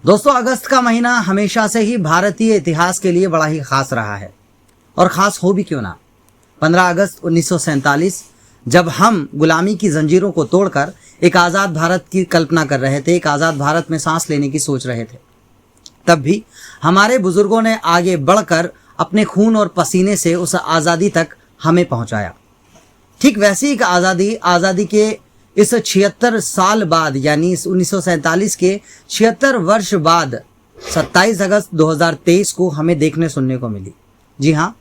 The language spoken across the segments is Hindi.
दोस्तों, अगस्त का महीना हमेशा से ही भारतीय इतिहास के लिए बड़ा ही खास रहा है, और खास हो भी क्यों ना। 15 अगस्त 1947 जब हम गुलामी की जंजीरों को तोड़कर एक आज़ाद भारत की कल्पना कर रहे थे, एक आज़ाद भारत में सांस लेने की सोच रहे थे, तब भी हमारे बुजुर्गों ने आगे बढ़कर अपने खून और पसीने से उस आज़ादी तक हमें पहुंचाया। ठीक वैसी एक आज़ादी के इस 76 साल बाद, यानी इस 1947 के 76 वर्ष बाद 27 अगस्त 2023 को हमें देखने सुनने को मिली। जी हाँ,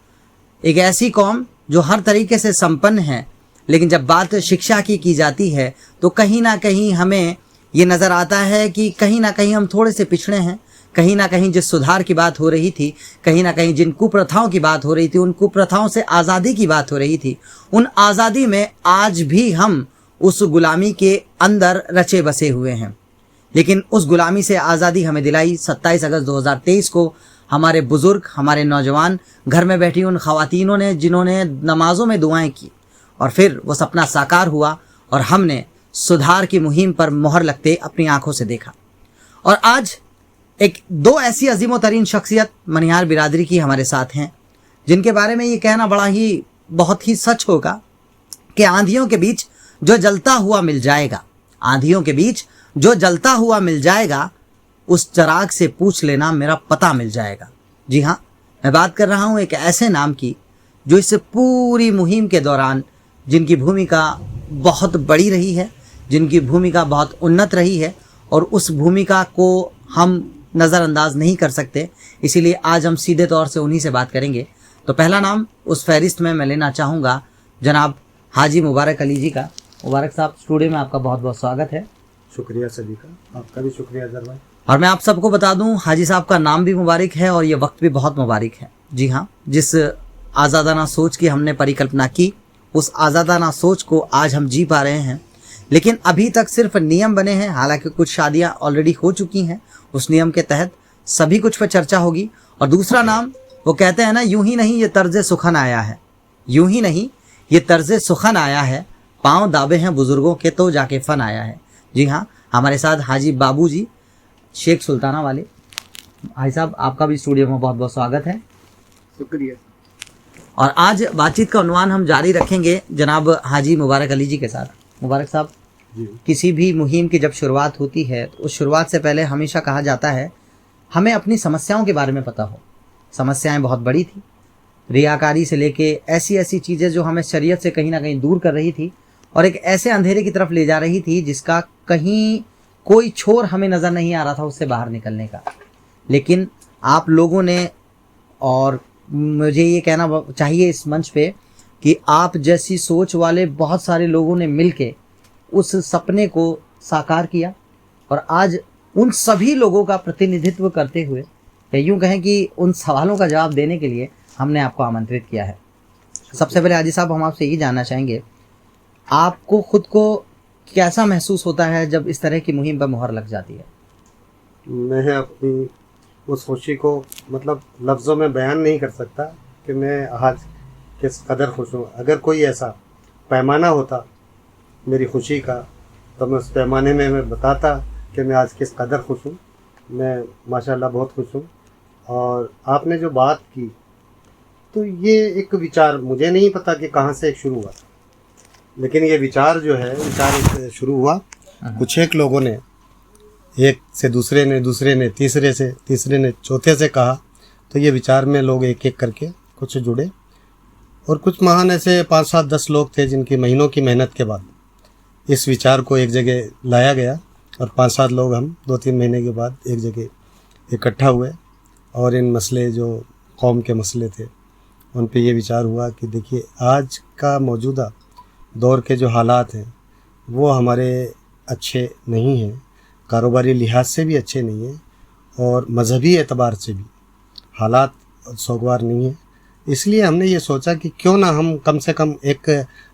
एक ऐसी कौम जो हर तरीके से संपन्न है, लेकिन जब बात शिक्षा की जाती है तो कहीं ना कहीं हमें ये नज़र आता है कि कहीं ना कहीं हम थोड़े से पिछड़े हैं। कहीं ना कहीं जिस सुधार की बात हो रही थी, कहीं ना कहीं जिन कुप्रथाओं की बात हो रही थी, उन कुप्रथाओं से आज़ादी की बात हो रही थी, उन आज़ादी में आज भी हम उस गुलामी के अंदर रचे बसे हुए हैं। लेकिन उस गुलामी से आज़ादी हमें दिलाई 27 अगस्त 2023 को हमारे बुज़ुर्ग, हमारे नौजवान, घर में बैठी उन ख़वातीनों ने जिन्होंने नमाज़ों में दुआएं की, और फिर वो सपना साकार हुआ और हमने सुधार की मुहिम पर मोहर लगते अपनी आंखों से देखा। और आज दो ऐसी अजीमो तरीन शख्सियत मनिहार बिरादरी की हमारे साथ हैं, जिनके बारे में ये कहना बहुत ही सच होगा कि आंधियों के बीच जो जलता हुआ मिल जाएगा, आंधियों के बीच जो जलता हुआ मिल जाएगा, उस चराग से पूछ लेना मेरा पता मिल जाएगा। जी हाँ, मैं बात कर रहा हूँ एक ऐसे नाम की जो इस पूरी मुहिम के दौरान जिनकी भूमिका बहुत बड़ी रही है, जिनकी भूमिका बहुत उन्नत रही है, और उस भूमिका को हम नज़रअंदाज नहीं कर सकते। इसीलिए आज हम सीधे तौर से उन्हीं से बात करेंगे। तो पहला नाम उस फहरिस्त में मैं लेना चाहूँगा जनाब हाजी मुबारक अली जी का। मुबारक साहब, स्टूडियो में आपका बहुत बहुत स्वागत है। शुक्रिया सभी का, आपका भी शुक्रिया अजहर भाई। और मैं आप सबको बता दूं, हाजी साहब का नाम भी मुबारक है और ये वक्त भी बहुत मुबारक है। जी हाँ, जिस आज़ादाना सोच की हमने परिकल्पना की, उस आज़ादाना सोच को आज हम जी पा रहे हैं। लेकिन अभी तक सिर्फ नियम बने हैं, हालांकि कुछ शादियां ऑलरेडी हो चुकी हैं। उस नियम के तहत सभी कुछ पर चर्चा होगी। और दूसरा नाम, वो कहते हैं ना, यूं ही नहीं ये तर्ज सुखन आया है, यूं ही नहीं ये तर्ज सुखन आया है, पाँव दाबे हैं बुजुर्गों के तो जाके फन आया है। जी हाँ, हमारे साथ हाजी बाबू जी शेख सुल्ताना वाले। भाई साहब, आपका भी स्टूडियो में बहुत बहुत स्वागत है। शुक्रिया। और आज बातचीत का उन्वान हम जारी रखेंगे जनाब हाजी मुबारक अली जी के साथ। मुबारक साहब, किसी भी मुहिम की जब शुरुआत होती है तो उस शुरुआत से पहले हमेशा कहा जाता है हमें अपनी समस्याओं के बारे में पता हो। समस्याएं बहुत बड़ी थी, रियाकारी से लेके ऐसी ऐसी चीज़ें जो हमें शरीयत से कहीं ना कहीं दूर कर रही थी और एक ऐसे अंधेरे की तरफ ले जा रही थी जिसका कहीं कोई छोर हमें नज़र नहीं आ रहा था उससे बाहर निकलने का। लेकिन आप लोगों ने, और मुझे ये कहना चाहिए इस मंच पे कि आप जैसी सोच वाले बहुत सारे लोगों ने मिलके उस सपने को साकार किया, और आज उन सभी लोगों का प्रतिनिधित्व करते हुए, या यूँ कहें कि उन सवालों का जवाब देने के लिए हमने आपको आमंत्रित किया है। सबसे पहले हाजी साहब, हम आपसे यही जानना चाहेंगे, आपको खुद को कैसा महसूस होता है जब इस तरह की मुहिम पर मोहर लग जाती है? मैं अपनी उस खुशी को मतलब लफ्ज़ों में बयान नहीं कर सकता कि मैं आज किस कदर खुश हूँ। अगर कोई ऐसा पैमाना होता मेरी खुशी का, तो मैं उस पैमाने में मैं बताता कि मैं आज किस कदर खुश हूँ। मैं माशाल्लाह बहुत खुश हूँ। और आपने जो बात की, तो ये एक विचार, मुझे नहीं पता कि कहाँ से एक शुरू हुआ, लेकिन ये विचार जो है, विचार शुरू हुआ कुछ एक लोगों ने, एक से दूसरे ने, दूसरे ने तीसरे से, तीसरे ने चौथे से कहा, तो ये विचार में लोग एक एक करके कुछ जुड़े, और कुछ महान ऐसे 5, 7, 10 लोग थे जिनकी महीनों की मेहनत के बाद इस विचार को एक जगह लाया गया, और 5, 7 लोग हम 2-3 महीने के बाद एक जगह इकट्ठा हुए, और इन मसले जो कौम के मसले थे उन पे ये विचार हुआ कि देखिए, आज का मौजूदा दौर के जो हालात हैं वो हमारे अच्छे नहीं हैं, कारोबारी लिहाज से भी अच्छे नहीं हैं, और मजहबी एतबार से भी हालात सोगवार नहीं है। इसलिए हमने ये सोचा कि क्यों ना हम कम से कम एक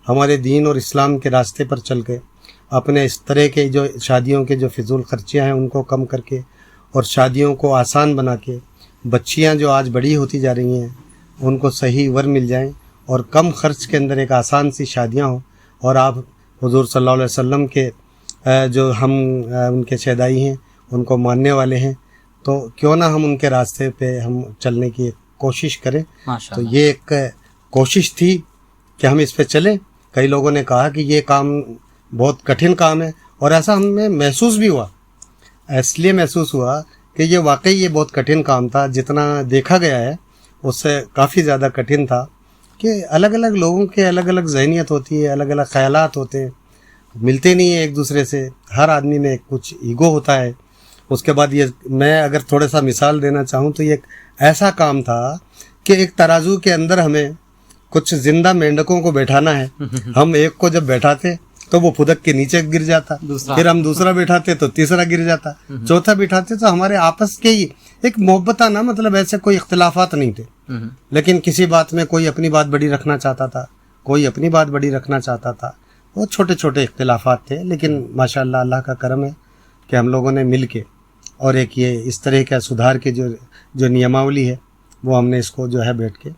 हमारे दीन और इस्लाम के रास्ते पर चल के अपने इस तरह के जो शादियों के जो फिजूल खर्चियाँ हैं उनको कम करके, और शादियों को आसान बना के, बच्चियाँ जो आज बड़ी होती जा रही हैं उनको सही वर मिल जाएं, और कम खर्च के अंदर एक आसान सी शादियाँ हों। और आप हुजूर सल्लल्लाहु अलैहि वसल्लम के जो हम उनके शहदाई हैं, उनको मानने वाले हैं, तो क्यों ना हम उनके रास्ते पे हम चलने की कोशिश करें। तो माशाल्लाह। ये एक कोशिश थी कि हम इस पे चलें। कई लोगों ने कहा कि ये काम बहुत कठिन काम है, और ऐसा हमें महसूस भी हुआ। इसलिए महसूस हुआ कि ये वाकई ये बहुत कठिन काम था। जितना देखा गया है उससे काफ़ी ज़्यादा कठिन था कि अलग अलग लोगों के अलग अलग ज़हनियत होती है, अलग अलग ख़यालात होते हैं, मिलते नहीं है एक दूसरे से। हर आदमी में कुछ ईगो होता है। उसके बाद ये मैं अगर थोड़ा सा मिसाल देना चाहूँ तो ये एक ऐसा काम था कि एक तराजू के अंदर हमें कुछ जिंदा मेंढकों को बैठाना है। हम एक को जब बैठाते तो वो फुदक के नीचे गिर जाता, फिर हम दूसरा बैठाते तो तीसरा गिर जाता, चौथा बैठाते तो हमारे आपस के ही एक मोहब्बत ना, मतलब ऐसे कोई इख्तिलाफात नहीं थे, लेकिन किसी बात में कोई अपनी बात बड़ी रखना चाहता था, कोई अपनी बात बड़ी रखना चाहता था। वो छोटे छोटे इख्तिलाफात थे, लेकिन माशाअल्लाह अल्लाह का करम है कि हम लोगों ने मिल के और एक ये इस तरह का सुधार के जो नियमावली है वो हमने इसको जो है बैठ के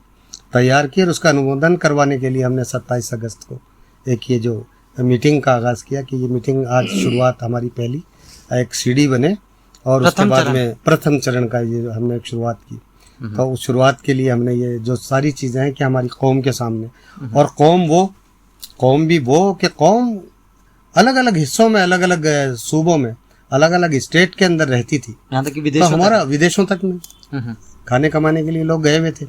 तैयार की, और उसका अनुमोदन करवाने के लिए हमने 27 अगस्त को एक ये जो मीटिंग का आगाज़ किया कि ये मीटिंग आज शुरुआत हमारी पहली एक सीढ़ी बने, और उसके बाद में प्रथम चरण का ये हमने एक शुरुआत की। तो उस शुरुआत के लिए हमने ये जो सारी चीज़ें हैं कि हमारी कौम के सामने, और कौम भी वो कि कौम अलग अलग हिस्सों में, अलग अलग सूबों में, अलग अलग स्टेट के अंदर रहती थी, यहाँ तक कि तो हमारा विदेशों तक में खाने कमाने के लिए लोग गए हुए थे।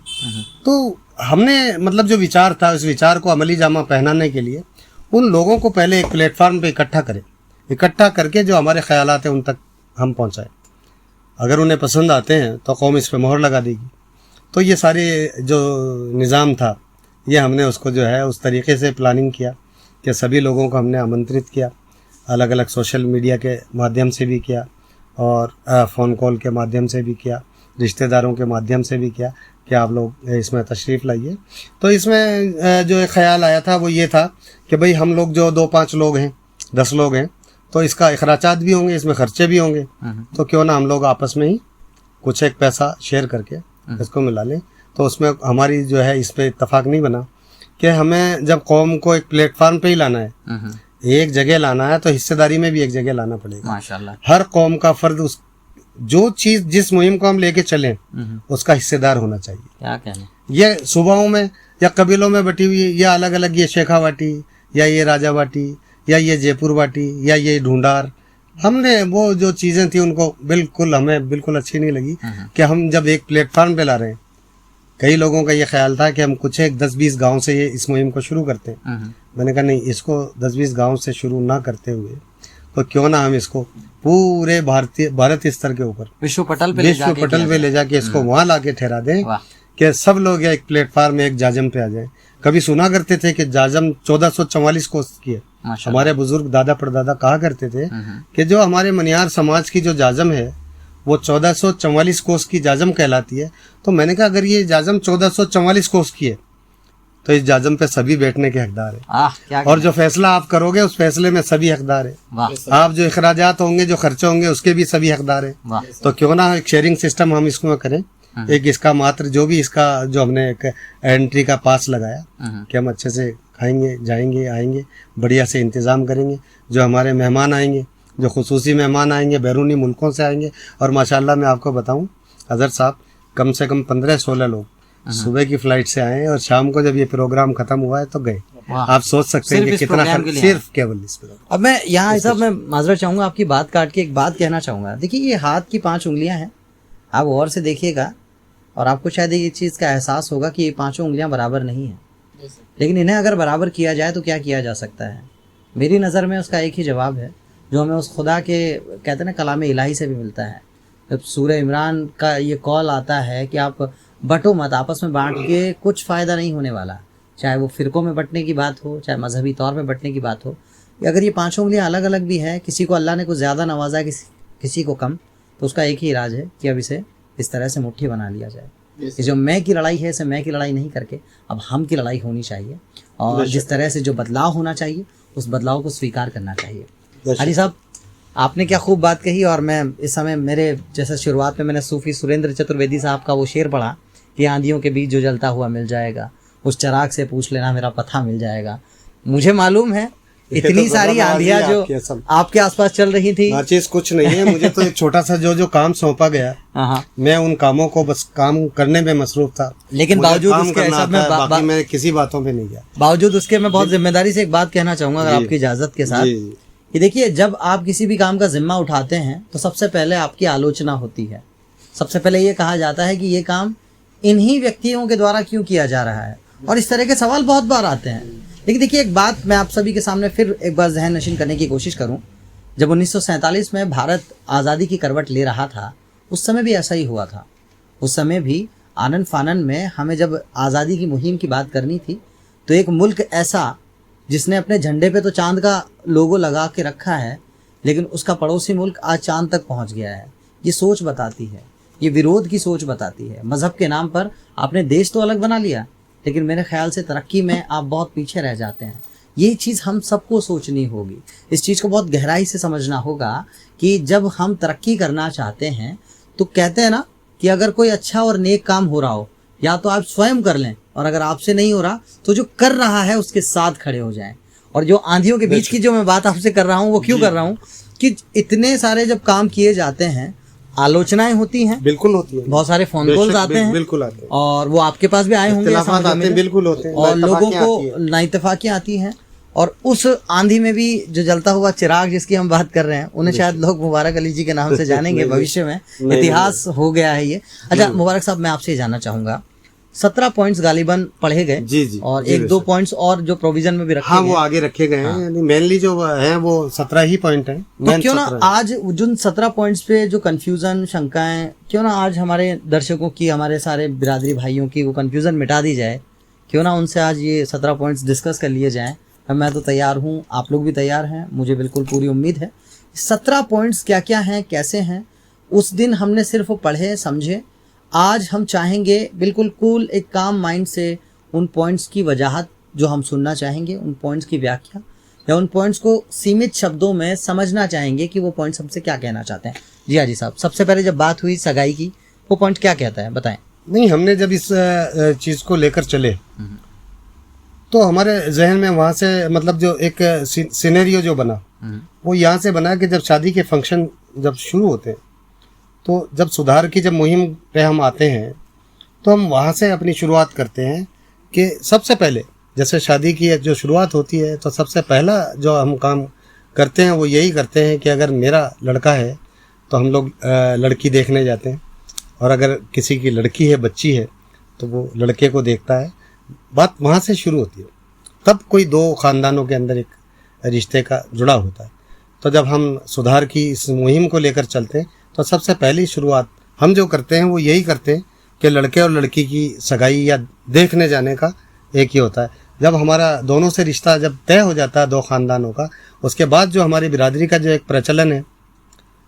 तो हमने मतलब जो विचार था उस विचार को अमली जामा पहनाने के लिए उन लोगों को पहले एक प्लेटफार्म पे इकट्ठा करके जो हमारे ख्यालात हैं उन तक हम पहुंचाए। अगर उन्हें पसंद आते हैं तो कौम इस पे मोहर लगा देगी। तो ये सारे जो निज़ाम था ये हमने उसको जो है उस तरीके से प्लानिंग किया कि सभी लोगों को हमने आमंत्रित किया, अलग अलग सोशल मीडिया के माध्यम से भी किया, और फ़ोन कॉल के माध्यम से भी किया, रिश्तेदारों के माध्यम से भी किया कि आप लोग इसमें तशरीफ़ लाइए। तो इसमें जो एक ख़्याल आया था वो ये था कि भाई हम लोग जो 2-5 लोग हैं, 10 लोग हैं, तो इसका अखराजात भी होंगे, इसमें ख़र्चे भी होंगे, तो क्यों ना हम लोग आपस में ही कुछ एक पैसा शेयर करके इसको मिला लें। तो उसमें हमारी जो है इस पर इत्तफाक नहीं बना कि हमें जब कौम को एक प्लेटफार्म पे ही लाना है, एक जगह लाना है, तो हिस्सेदारी में भी एक जगह लाना पड़ेगा। माशाल्लाह। हर कौम का फर्द उस जो चीज़ जिस मुहिम को हम लेके चलें उसका हिस्सेदार होना चाहिए। क्या कहना, ये सूबाओं में या कबीलों में बटी हुई, या अलग अलग ये शेखावाटी, या ये राजावाटी, या ये जयपुर वाटी, या ये ढूंढार, हमने वो जो चीज़ें थी उनको हमें बिल्कुल अच्छी नहीं लगी कि हम जब एक प्लेटफार्म पे ला रहे हैं। कई लोगों का ये ख्याल था कि हम कुछ एक 10-20 गाँव से ये इस मुहिम को शुरू करते हैं। मैंने कहा नहीं, इसको 10-20 गाँव से शुरू ना करते हुए तो क्यों ना हम इसको पूरे भारत स्तर के ऊपर विश्व पटल पे ले जाके इसको वहाँ ला के ठहरा दें कि सब लोग एक प्लेटफार्म में एक जाजम पे आ जाएं। कभी सुना करते थे कि जाजम 1444 कोस की है। हमारे बुजुर्ग दादा परदादा कहा करते थे कि जो हमारे मनियार समाज की जो जाजम है वो 1444 कोस की जाजम कहलाती है। तो मैंने कहा अगर ये जाजम 1444 कोस की है तो इस जाजम पे सभी बैठने के हकदार है, और जो फैसला आप करोगे उस फैसले में सभी हकदार है। आप जो अखराजात होंगे, जो खर्चे होंगे, उसके भी सभी हकदार है। तो क्यों ना एक शेयरिंग सिस्टम हम इसमें करें। एक इसका मात्र जो भी इसका जो हमने एक एंट्री का पास लगाया कि हम अच्छे से खाएंगे, जाएंगे, आएंगे, बढ़िया से इंतज़ाम करेंगे। जो हमारे मेहमान आएंगे, जो खुसूसी मेहमान आएंगे, बैरूनी मुल्कों से आएंगे, और माशाल्लाह मैं आपको बताऊं हज़रत साहब कम से कम 15-16 लोग सुबह की फ्लाइट से आए, और शाम को जब ये प्रोग्राम खत्म हुआ है तो गए। आप सोच सकते हैं कि कितना सिर्फ केवल इस पर। अब मैं यहाँ साहब मैं माजरत चाहूँगा, आपकी बात काट के एक बात कहना चाहूँगा। देखिए ये हाथ की 5 उंगलियाँ हैं, आप गौर से देखिएगा और आपको शायद ये चीज़ का एहसास होगा कि ये 5 उंगलियाँ बराबर नहीं हैं, लेकिन इन्हें अगर बराबर किया जाए तो क्या किया जा सकता है। मेरी नज़र में उसका एक ही जवाब है जो हमें उस खुदा के कहते हैं ना कलाम इलाही से भी मिलता है। जब सूरह इमरान का ये कॉल आता है कि आप बटो मत, आपस में बांट के कुछ फ़ायदा नहीं होने वाला, चाहे वो फ़िरक़ों में बंटने की बात हो, चाहे मजहबी तौर पे बंटने की बात हो। अगर ये 5 उंगलियाँ अलग अलग भी हैं, किसी को अल्लाह ने कुछ ज़्यादा नवाजा है, किसी को कम, तो उसका एक ही इलाज है कि अब इसे इस तरह से मुट्ठी बना लिया जाए। ये जो मैं की लड़ाई है, इसे मैं की लड़ाई नहीं करके अब हम की लड़ाई होनी चाहिए, और जिस तरह से जो बदलाव होना चाहिए उस बदलाव को स्वीकार करना चाहिए। हाजी साहब आपने क्या खूब बात कही, और मैं इस समय मेरे जैसे शुरुआत में मैंने सूफ़ी सुरेंद्र चतुर्वेदी साहब का वो शेर पढ़ा कि आंधियों के बीच जो जलता हुआ मिल जाएगा, उस चराग से पूछ लेना मेरा पता मिल जाएगा। मुझे मालूम है इतनी सारी आंधियां जो आपके आसपास चल रही थी। नाचीज कुछ नहीं है, मुझे तो एक छोटा सा जो काम सौंपा गया, मैं उन कामों को बस काम करने में मसरूफ था। लेकिन बावजूद उसके बाकी मैं किसी बातों पे नहीं गया। बावजूद उसके मैं बहुत जिम्मेदारी से एक बात कहना चाहूंगा, अगर आपकी इजाजत के साथ, कि देखिए जब आप किसी भी काम का जिम्मा उठाते हैं तो सबसे पहले आपकी आलोचना होती है। सबसे पहले ये कहा जाता है कि ये काम इन्हीं व्यक्तियों के द्वारा क्यों किया जा रहा है, और इस तरह के सवाल बहुत बार आते हैं। लेकिन देखिए एक बात मैं आप सभी के सामने फिर एक बार जहन नशीन करने की कोशिश करूं, जब 1947 में भारत आज़ादी की करवट ले रहा था, उस समय भी ऐसा ही हुआ था। उस समय भी आनन फानन में हमें जब आज़ादी की मुहिम की बात करनी थी, तो एक मुल्क ऐसा जिसने अपने झंडे पे तो चांद का लोगो लगा के रखा है, लेकिन उसका पड़ोसी मुल्क आज चांद तक पहुंच गया है। ये सोच बताती है, ये विरोध की सोच बताती है। मज़हब के नाम पर आपने देश तो अलग बना लिया, लेकिन मेरे ख्याल से तरक्की में आप बहुत पीछे रह जाते हैं। ये चीज़ हम सबको सोचनी होगी, इस चीज़ को बहुत गहराई से समझना होगा कि जब हम तरक्की करना चाहते हैं तो कहते हैं ना कि अगर कोई अच्छा और नेक काम हो रहा हो, या तो आप स्वयं कर लें, और अगर आपसे नहीं हो रहा तो जो कर रहा है उसके साथ खड़े हो जाएं। और जो आंधियों के बीच की जो मैं बात आपसे कर रहा हूँ, वो क्यों कर रहा हूँ कि इतने सारे जब काम किए जाते हैं, आलोचनाएं होती हैं, बिल्कुल होती है, बहुत सारे फोन कॉल्स आते हैं, बिल्कुल आते हैं, और वो आपके पास भी आए होंगे, बिल्कुल होते हैं, और लोगों को नाइतफाकियां आती हैं। और उस आंधी में भी जो जलता हुआ चिराग जिसकी हम बात कर रहे हैं, उन्हें शायद लोग मुबारक अली जी के नाम से जानेंगे भविष्य में। इतिहास हो गया है ये। अच्छा मुबारक साहब, मैं आपसे ये जानना चाहूंगा, 17 पॉइंट्स गालिबन पढ़े गए, जी, और एक दो पॉइंट्स और जो प्रोविजन में भी रखे वो आगे रखे गए हैं, यानी मेनली जो है वो 17 ही पॉइंट हैं। तो क्यों ना आज जिन 17 पॉइंट्स पे जो कंफ्यूजन, शंकाएं, क्यों ना आज हमारे दर्शकों की, हमारे सारे बिरादरी भाइयों की वो कंफ्यूजन मिटा दी जाए। क्यों ना उनसे आज ये 17 पॉइंट्स डिस्कस कर लिए जाएं। मैं तो तैयार हूँ, आप लोग भी तैयार हैं, मुझे बिल्कुल पूरी उम्मीद है। 17 पॉइंट्स क्या क्या हैं, कैसे हैं, उस दिन हमने सिर्फ पढ़े समझे। आज हम चाहेंगे बिल्कुल कूल एक काम माइंड से उन पॉइंट्स की वजाहत जो हम सुनना चाहेंगे, उन पॉइंट्स की व्याख्या, या उन पॉइंट्स को सीमित शब्दों में समझना चाहेंगे कि वो पॉइंट्स हमसे क्या कहना चाहते हैं। जी हाजी साहब, सबसे पहले जब बात हुई सगाई की, वो पॉइंट क्या कहता है, बताएं। नहीं, हमने जब इस चीज़ को लेकर चले तो हमारे जहन में वहाँ से मतलब जो एक सिनेरियो जो बना वो यहाँ से बना कि जब शादी के फंक्शन जब शुरू होते हैं, तो जब सुधार की जब मुहिम पे हम आते हैं, तो हम वहाँ से अपनी शुरुआत करते हैं कि सबसे पहले जैसे शादी की जो शुरुआत होती है, तो सबसे पहला जो हम काम करते हैं वो यही करते हैं कि अगर मेरा लड़का है तो हम लोग लड़की देखने जाते हैं, और अगर किसी की लड़की है, बच्ची है, तो वो लड़के को देखता है। बात वहाँ से शुरू होती है, तब कोई दो ख़ानदानों के अंदर एक रिश्ते का जुड़ा होता है। तो जब हम सुधार की इस मुहिम को लेकर चलते हैं, तो सबसे पहली शुरुआत हम जो करते हैं वो यही करते हैं कि लड़के और लड़की की सगाई या देखने जाने का एक ही होता है। जब हमारा दोनों से रिश्ता जब तय हो जाता है दो ख़ानदानों का, उसके बाद जो हमारी बिरादरी का जो एक प्रचलन है,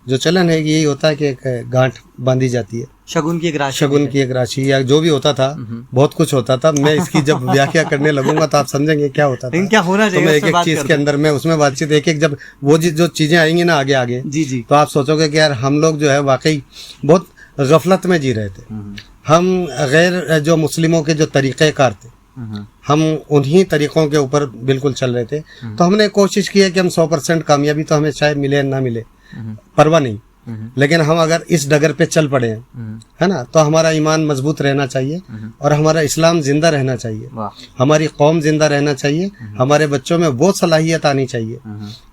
जो चलन है, यही होता है कि एक गांठ बांधी जाती है, शगुन की एक राशि या जो भी होता था, बहुत कुछ होता था। मैं इसकी जब व्याख्या करने लगूंगा तो आप समझेंगे क्या होता था, क्या होना चाहिए। तो मैं एक एक चीज के अंदर मैं उसमें बातचीत एक जब वो जो चीजें आएंगी ना आगे जी, तो आप सोचोगे कि यार हम लोग जो है वाकई बहुत गफलत में जी रहे थे। हम गैर जो मुस्लिमों के जो तरीक़ेकार थे, हम उन्हीं तरीक़ों के ऊपर बिल्कुल चल रहे थे। तो हमने कोशिश की है कि हम 100% कामयाबी तो हमें शायद मिले ना मिले, परवाह नहीं, लेकिन हम अगर इस डगर पे चल पड़े हैं, है ना, तो हमारा ईमान मजबूत रहना चाहिए, और हमारा इस्लाम जिंदा रहना चाहिए, हमारी कौम जिंदा रहना चाहिए, हमारे बच्चों में वो सलाहियत आनी चाहिए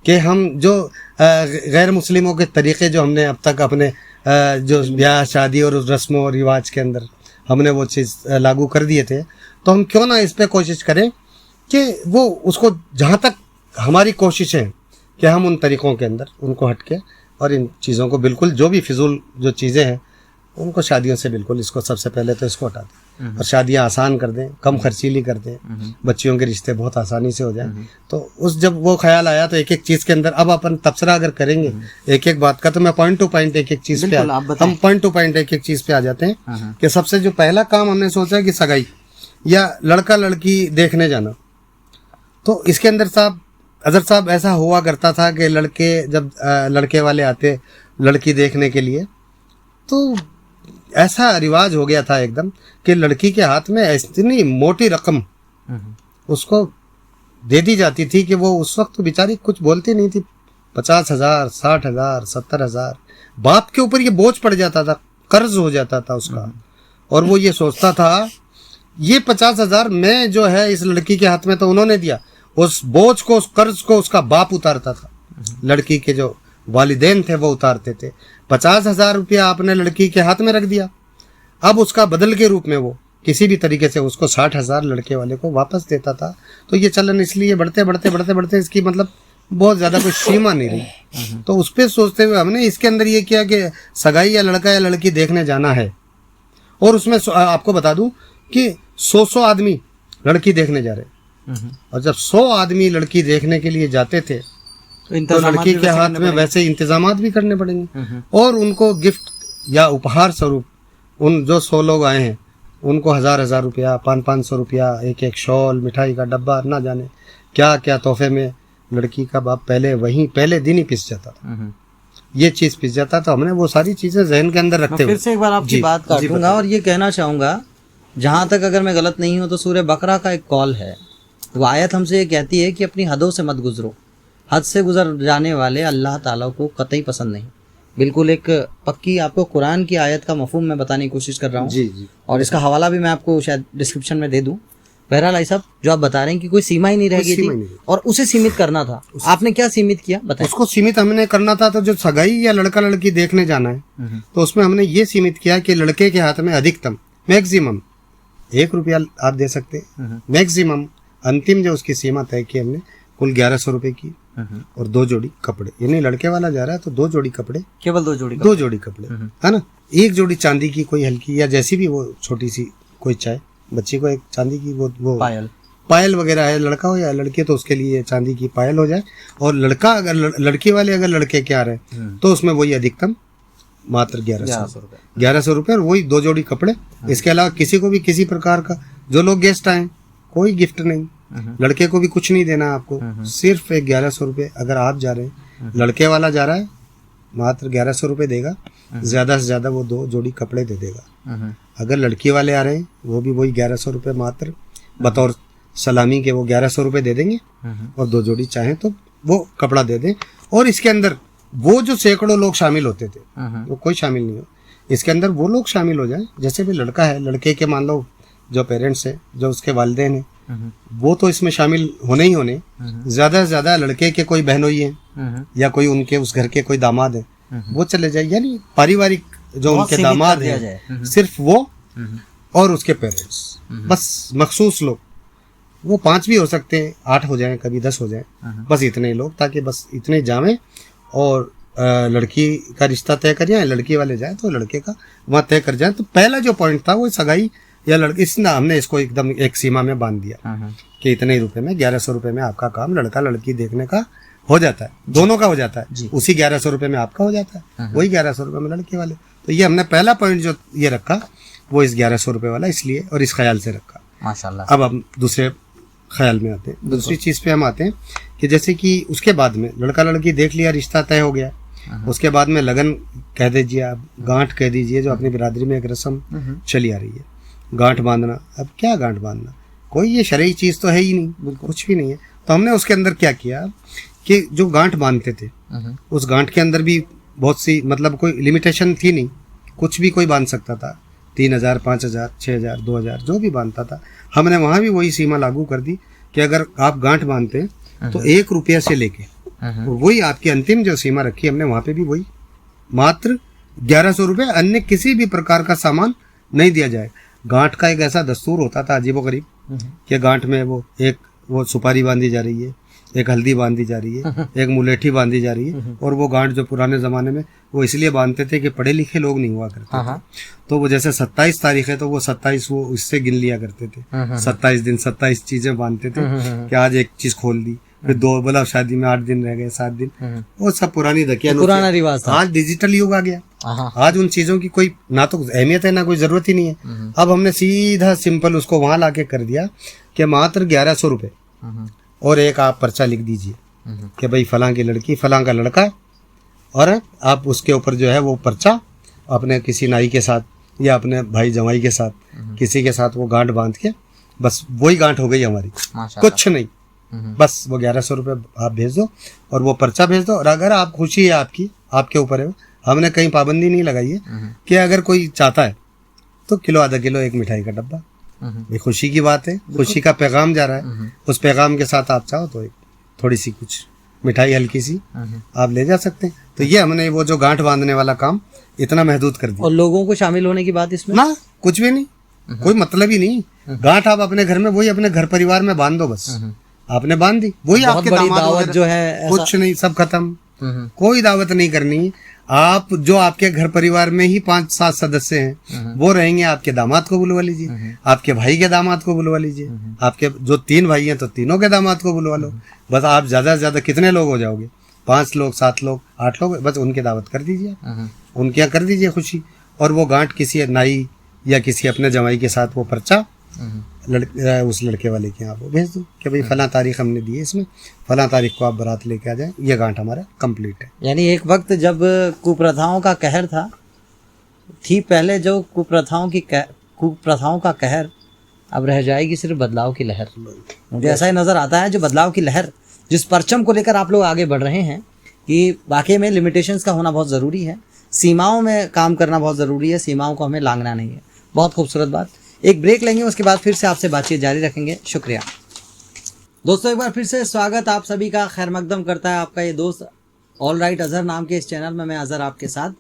कि हम जो गैर मुस्लिमों के तरीक़े जो हमने अब तक अपने जो ब्याह शादी और रस्मों और रिवाज के अंदर हमने वो चीज़ लागू कर दिए थे, तो हम क्यों ना इस पे कोशिश करें कि वो उसको जहाँ तक हमारी कोशिश है कि हम उन तरीक़ों के अंदर उनको हटके और इन चीज़ों को बिल्कुल जो भी फिजूल जो चीज़ें हैं उनको शादियों से बिल्कुल इसको सबसे पहले तो इसको हटा दें, और शादियाँ आसान कर दें, कम खर्चीली कर दें, बच्चियों के रिश्ते बहुत आसानी से हो जाएं। तो उस जब वो ख्याल आया तो एक एक चीज़ के अंदर अब अपन तबसरा अगर करेंगे एक एक बात का, तो मैं पॉइंट टू पॉइंट एक एक चीज़ पे हम पॉइंट टू पॉइंट एक एक चीज़ पे आ जाते हैं कि सबसे जो पहला काम हमने सोचा कि सगाई या लड़का लड़की देखने जाना। तो इसके अंदर अजहर साहब ऐसा हुआ करता था कि लड़के जब लड़के वाले आते लड़की देखने के लिए, तो ऐसा रिवाज हो गया था एकदम कि लड़की के हाथ में इतनी मोटी रकम उसको दे दी जाती थी कि वो उस वक्त तो बेचारी कुछ बोलती नहीं थी। 50,000, 60,000, 70,000 बाप के ऊपर ये बोझ पड़ जाता था, कर्ज हो जाता था उसका। और वो ये सोचता था ये 50,000 मैं जो है इस लड़की के हाथ में तो उन्होंने दिया, उस बोझ को, उस कर्ज को उसका बाप उतारता था। लड़की के जो वालिदैन थे वो उतारते थे। 50,000 रुपया आपने लड़की के हाथ में रख दिया, अब उसका बदल के रूप में वो किसी भी तरीके से उसको 60,000 लड़के वाले को वापस देता था। तो ये चलन इसलिए बढ़ते बढ़ते बढ़ते बढ़ते इसकी मतलब बहुत ज्यादा कोई सीमा नहीं रही। तो उस पर सोचते हुए हमने इसके अंदर ये किया कि सगाई या लड़का या लड़की देखने जाना है। और उसमें आपको बता दूं कि 100 आदमी लड़की देखने जा रहे, और जब 100 आदमी लड़की देखने के लिए जाते थे तो लड़की के हाथ में वैसे इंतजामात भी करने पड़ेंगे। और उनको गिफ्ट या उपहार स्वरूप उन जो 100 लोग आए हैं उनको 1,000 रुपया, 500 रुपया, एक शॉल, मिठाई का डब्बा, ना जाने क्या क्या तोहफे में लड़की का बाप पहले दिन ही पिस जाता था। ये चीज पिस जाता था। हमने वो सारी चीजें जहन के अंदर रखते हुए फिर से एक बार आपकी बात काटूंगा और ये कहना चाहूंगा, जहां तक अगर मैं गलत नहीं हूं तो सूरह बकरा का एक कॉल है, वो आयत हमसे ये कहती है कि अपनी हदों से मत गुजरो, हद से गुजर जाने वाले अल्लाह ताला को कतई पसंद नहीं। बिल्कुल एक पक्की आपको कुरान की आयत का मफहूम मैं बताने की कोशिश कर रहा हूँ। जी। और इसका हवाला भी मैं आपको शायद डिस्क्रिप्शन में दे दूं। बहरहाल भाई साहब, जो आप बता रहे हैं कि कोई सीमा ही नहीं रह गई थी और उसे सीमित करना था, आपने क्या सीमित किया बताइए। उसको सीमित हमने करना था, तो जो सगाई या लड़का लड़की देखने जाना है तो उसमें हमने ये सीमित किया कि लड़के के हाथ में अधिकतम मैक्सिमम 1 रुपया आप दे सकते हैं, मैक्सिमम अंतिम जो उसकी सीमा तय की हमने कुल 1100 रुपए की, और 2 जोड़ी कपड़े। यानी लड़के वाला जा रहा है तो 2 जोड़ी कपड़े, केवल 2 जोड़ी कपड़े है ना। 1 जोड़ी चांदी की कोई हल्की या जैसी भी वो छोटी सी कोई चाहे, बच्ची को एक चांदी की वो पायल वगैरह है, लड़का हो या लड़की तो उसके लिए चांदी की पायल हो जाए। और लड़का अगर लड़की वाले अगर लड़के के आ रहे तो उसमें वही अधिकतम मात्र 1100 रुपए, और वही 2 जोड़ी कपड़े। इसके अलावा किसी को भी किसी प्रकार का, जो लोग गेस्ट आए कोई गिफ्ट नहीं, लड़के को भी कुछ नहीं देना आपको, सिर्फ 1100 रुपए। अगर आप जा रहे हैं, लड़के वाला जा रहा है मात्र 1100 रुपए देगा, ज्यादा से ज्यादा वो 2 जोड़ी कपड़े दे देगा। अगर लड़की वाले आ रहे हैं वो भी वही 1100 रुपए मात्र बतौर सलामी के वो 1100 रुपए दे देंगे, और 2 जोड़ी चाहें तो वो कपड़ा दे दें। और इसके अंदर वो जो सैकड़ों लोग शामिल होते थे वो कोई शामिल नहीं हो, इसके अंदर वो लोग शामिल हो जाएं। जैसे भी लड़का है, लड़के के मान लो जो पेरेंट्स है, जो उसके वालिदैन है, वो तो इसमें शामिल होने ही होने। ज्यादा से ज्यादा लड़के के कोई बहनोई है या कोई उनके उस घर के कोई दामाद है, वो चले जाए। यानी पारिवारिक जो उनके दामाद है सिर्फ वो और उसके पेरेंट्स, बस मखसूस लोग। वो 5 भी हो सकते हैं, 8 हो जाएं, कभी 10 हो जाएं, बस इतने ही लोग, ताकि बस इतने जावें और लड़की का रिश्ता तय कर जाए। लड़की वाले जाए तो लड़के का वहाँ तय कर जाए। तो पहला जो पॉइंट था वो सगाई या लड़की, इसने हमने इसको एकदम एक सीमा में बांध दिया कि इतने ही रुपए में, 1100 रुपए में आपका काम लड़का लड़की देखने का हो जाता है, दोनों का हो जाता है। उसी 1100 रुपए में आपका हो जाता है, वही 1100 रुपए में लड़के वाले। तो ये हमने पहला पॉइंट जो ये रखा वो इस 1100 रुपए वाला इसलिए और इस ख्याल से रखा। माशाल्लाह। अब हम दूसरे ख्याल में आते हैं, दूसरी चीज पे हम आते हैं कि जैसे कि उसके बाद में लड़का लड़की देख लिया, रिश्ता तय हो गया, उसके बाद में लगन कह दीजिए आप, गांठ कह दीजिए, जो अपनी बिरादरी में एक रस्म चली आ रही है, गांठ बांधना। अब क्या गांठ बांधना, कोई ये शरई चीज तो है ही नहीं, कुछ भी नहीं है। तो हमने उसके अंदर क्या किया कि जो गांठ बांधते थे उस गांठ के अंदर भी बहुत सी मतलब कोई लिमिटेशन थी नहीं, कुछ भी कोई बांध सकता था, 3,000, 5,000, 6,000, 2,000 जो भी बांधता था। हमने वहां भी वही सीमा लागू कर दी कि अगर आप गांठ बांधते हैं तो 1 रुपया से लेके वही आपकी अंतिम जो सीमा रखी हमने वहां पे भी वही मात्र 1100 रुपये, अन्य किसी भी प्रकार का सामान नहीं दिया जाए। गांठ का एक ऐसा दस्तूर होता था अजीबोगरीब कि गांठ में वो सुपारी बांधी जा रही है, एक हल्दी बांधी जा रही है, एक मुलेठी बांधी जा रही है। और वो गांठ जो पुराने जमाने में वो इसलिए बांधते थे कि पढ़े लिखे लोग नहीं हुआ करते थे। तो वो जैसे 27 तारीख है तो वो 27 वो इससे गिन लिया करते थे, 27 दिन 27 चीजें बांधते थे कि आज एक चीज खोल दी, फिर 2 बोला शादी में 8 दिन रह गए, 7 दिन, वो सब पुरानी धकिया, पुराना रिवाज था। आज डिजिटल युग आ गया, आज उन चीजों की कोई ना तो अहमियत है ना कोई जरूरत ही नहीं है। अब हमने सीधा सिंपल उसको वहां लाके कर दिया कि मात्र 1100 रुपए और एक आप पर्चा लिख दीजिए कि भाई फलां की लड़की फलां का लड़का, और आप उसके ऊपर जो है वो पर्चा अपने किसी नाई के साथ या अपने भाई जवाई के साथ किसी के साथ वो गांठ बांध के, बस वही गांठ हो गई हमारी, कुछ नहीं। बस वो 1100 रुपये आप भेज दो और वो पर्चा भेज दो। और अगर आप खुशी है आपकी, आपके ऊपर है, हमने कहीं पाबंदी नहीं लगाई है कि अगर कोई चाहता है तो किलो आधा किलो एक मिठाई का डब्बा, ये खुशी की बात है, खुशी का पैगाम जा रहा है। उस पैगाम के साथ आप चाहो तो एक थोड़ी सी कुछ मिठाई हल्की सी आप ले जा सकते हैं। तो ये हमने वो जो गांठ बांधने वाला काम इतना महदूद कर दिया। और लोगों को शामिल होने की बात इसमें ना कुछ भी नहीं, कोई मतलब ही नहीं। गांठ आप अपने घर में, वही अपने घर परिवार में बांध दो, बस आपने बांध दी, वही बहुत आपके बड़ी दामाद दावत वगैरह, जो है कुछ नहीं, सब खत्म। कोई दावत नहीं करनी। आप जो आपके घर परिवार में ही 5-7 सदस्य हैं वो रहेंगे, आपके दामाद को बुलवा लीजिए, आपके भाई के दामाद को बुलवा लीजिए, आपके जो 3 भाई हैं तो तीनों के दामाद को बुलवा लो। बस आप ज्यादा से ज्यादा कितने लोग हो जाओगे, 5 लोग, 7 लोग, 8 लोग, बस उनकी दावत कर दीजिए, उनके यहाँ कर दीजिए खुशी। और वो गांठ किसी नाई या किसी अपने जमाई के साथ वो पर्चा उस लड़के वाले के यहाँ वो भेज दो कि भाई फला तारीख हमने दी है, इसमें फला तारीख को आप बारात लेके आ जाए, ये गांठ हमारा कंप्लीट है। यानी एक वक्त जब कुप्रथाओं का कहर था, थी पहले जो कुप्रथाओं का कहर, अब रह जाएगी सिर्फ बदलाव की लहर। मुझे ऐसा ही नज़र आता है, जो बदलाव की लहर, जिस परचम को लेकर आप लोग आगे बढ़ रहे हैं, कि वाकई में लिमिटेशंस का होना बहुत ज़रूरी है, सीमाओं में काम करना बहुत ज़रूरी है, सीमाओं को हमें लांघना नहीं है। बहुत खूबसूरत बात। एक ब्रेक लेंगे, उसके बाद फिर से आपसे बातचीत जारी रखेंगे। शुक्रिया दोस्तों, एक बार फिर से स्वागत आप सभी का खैर मकदम करता है आपका ये दोस्त ऑल राइट अजहर नाम के इस चैनल में। मैं अजहर आपके साथ,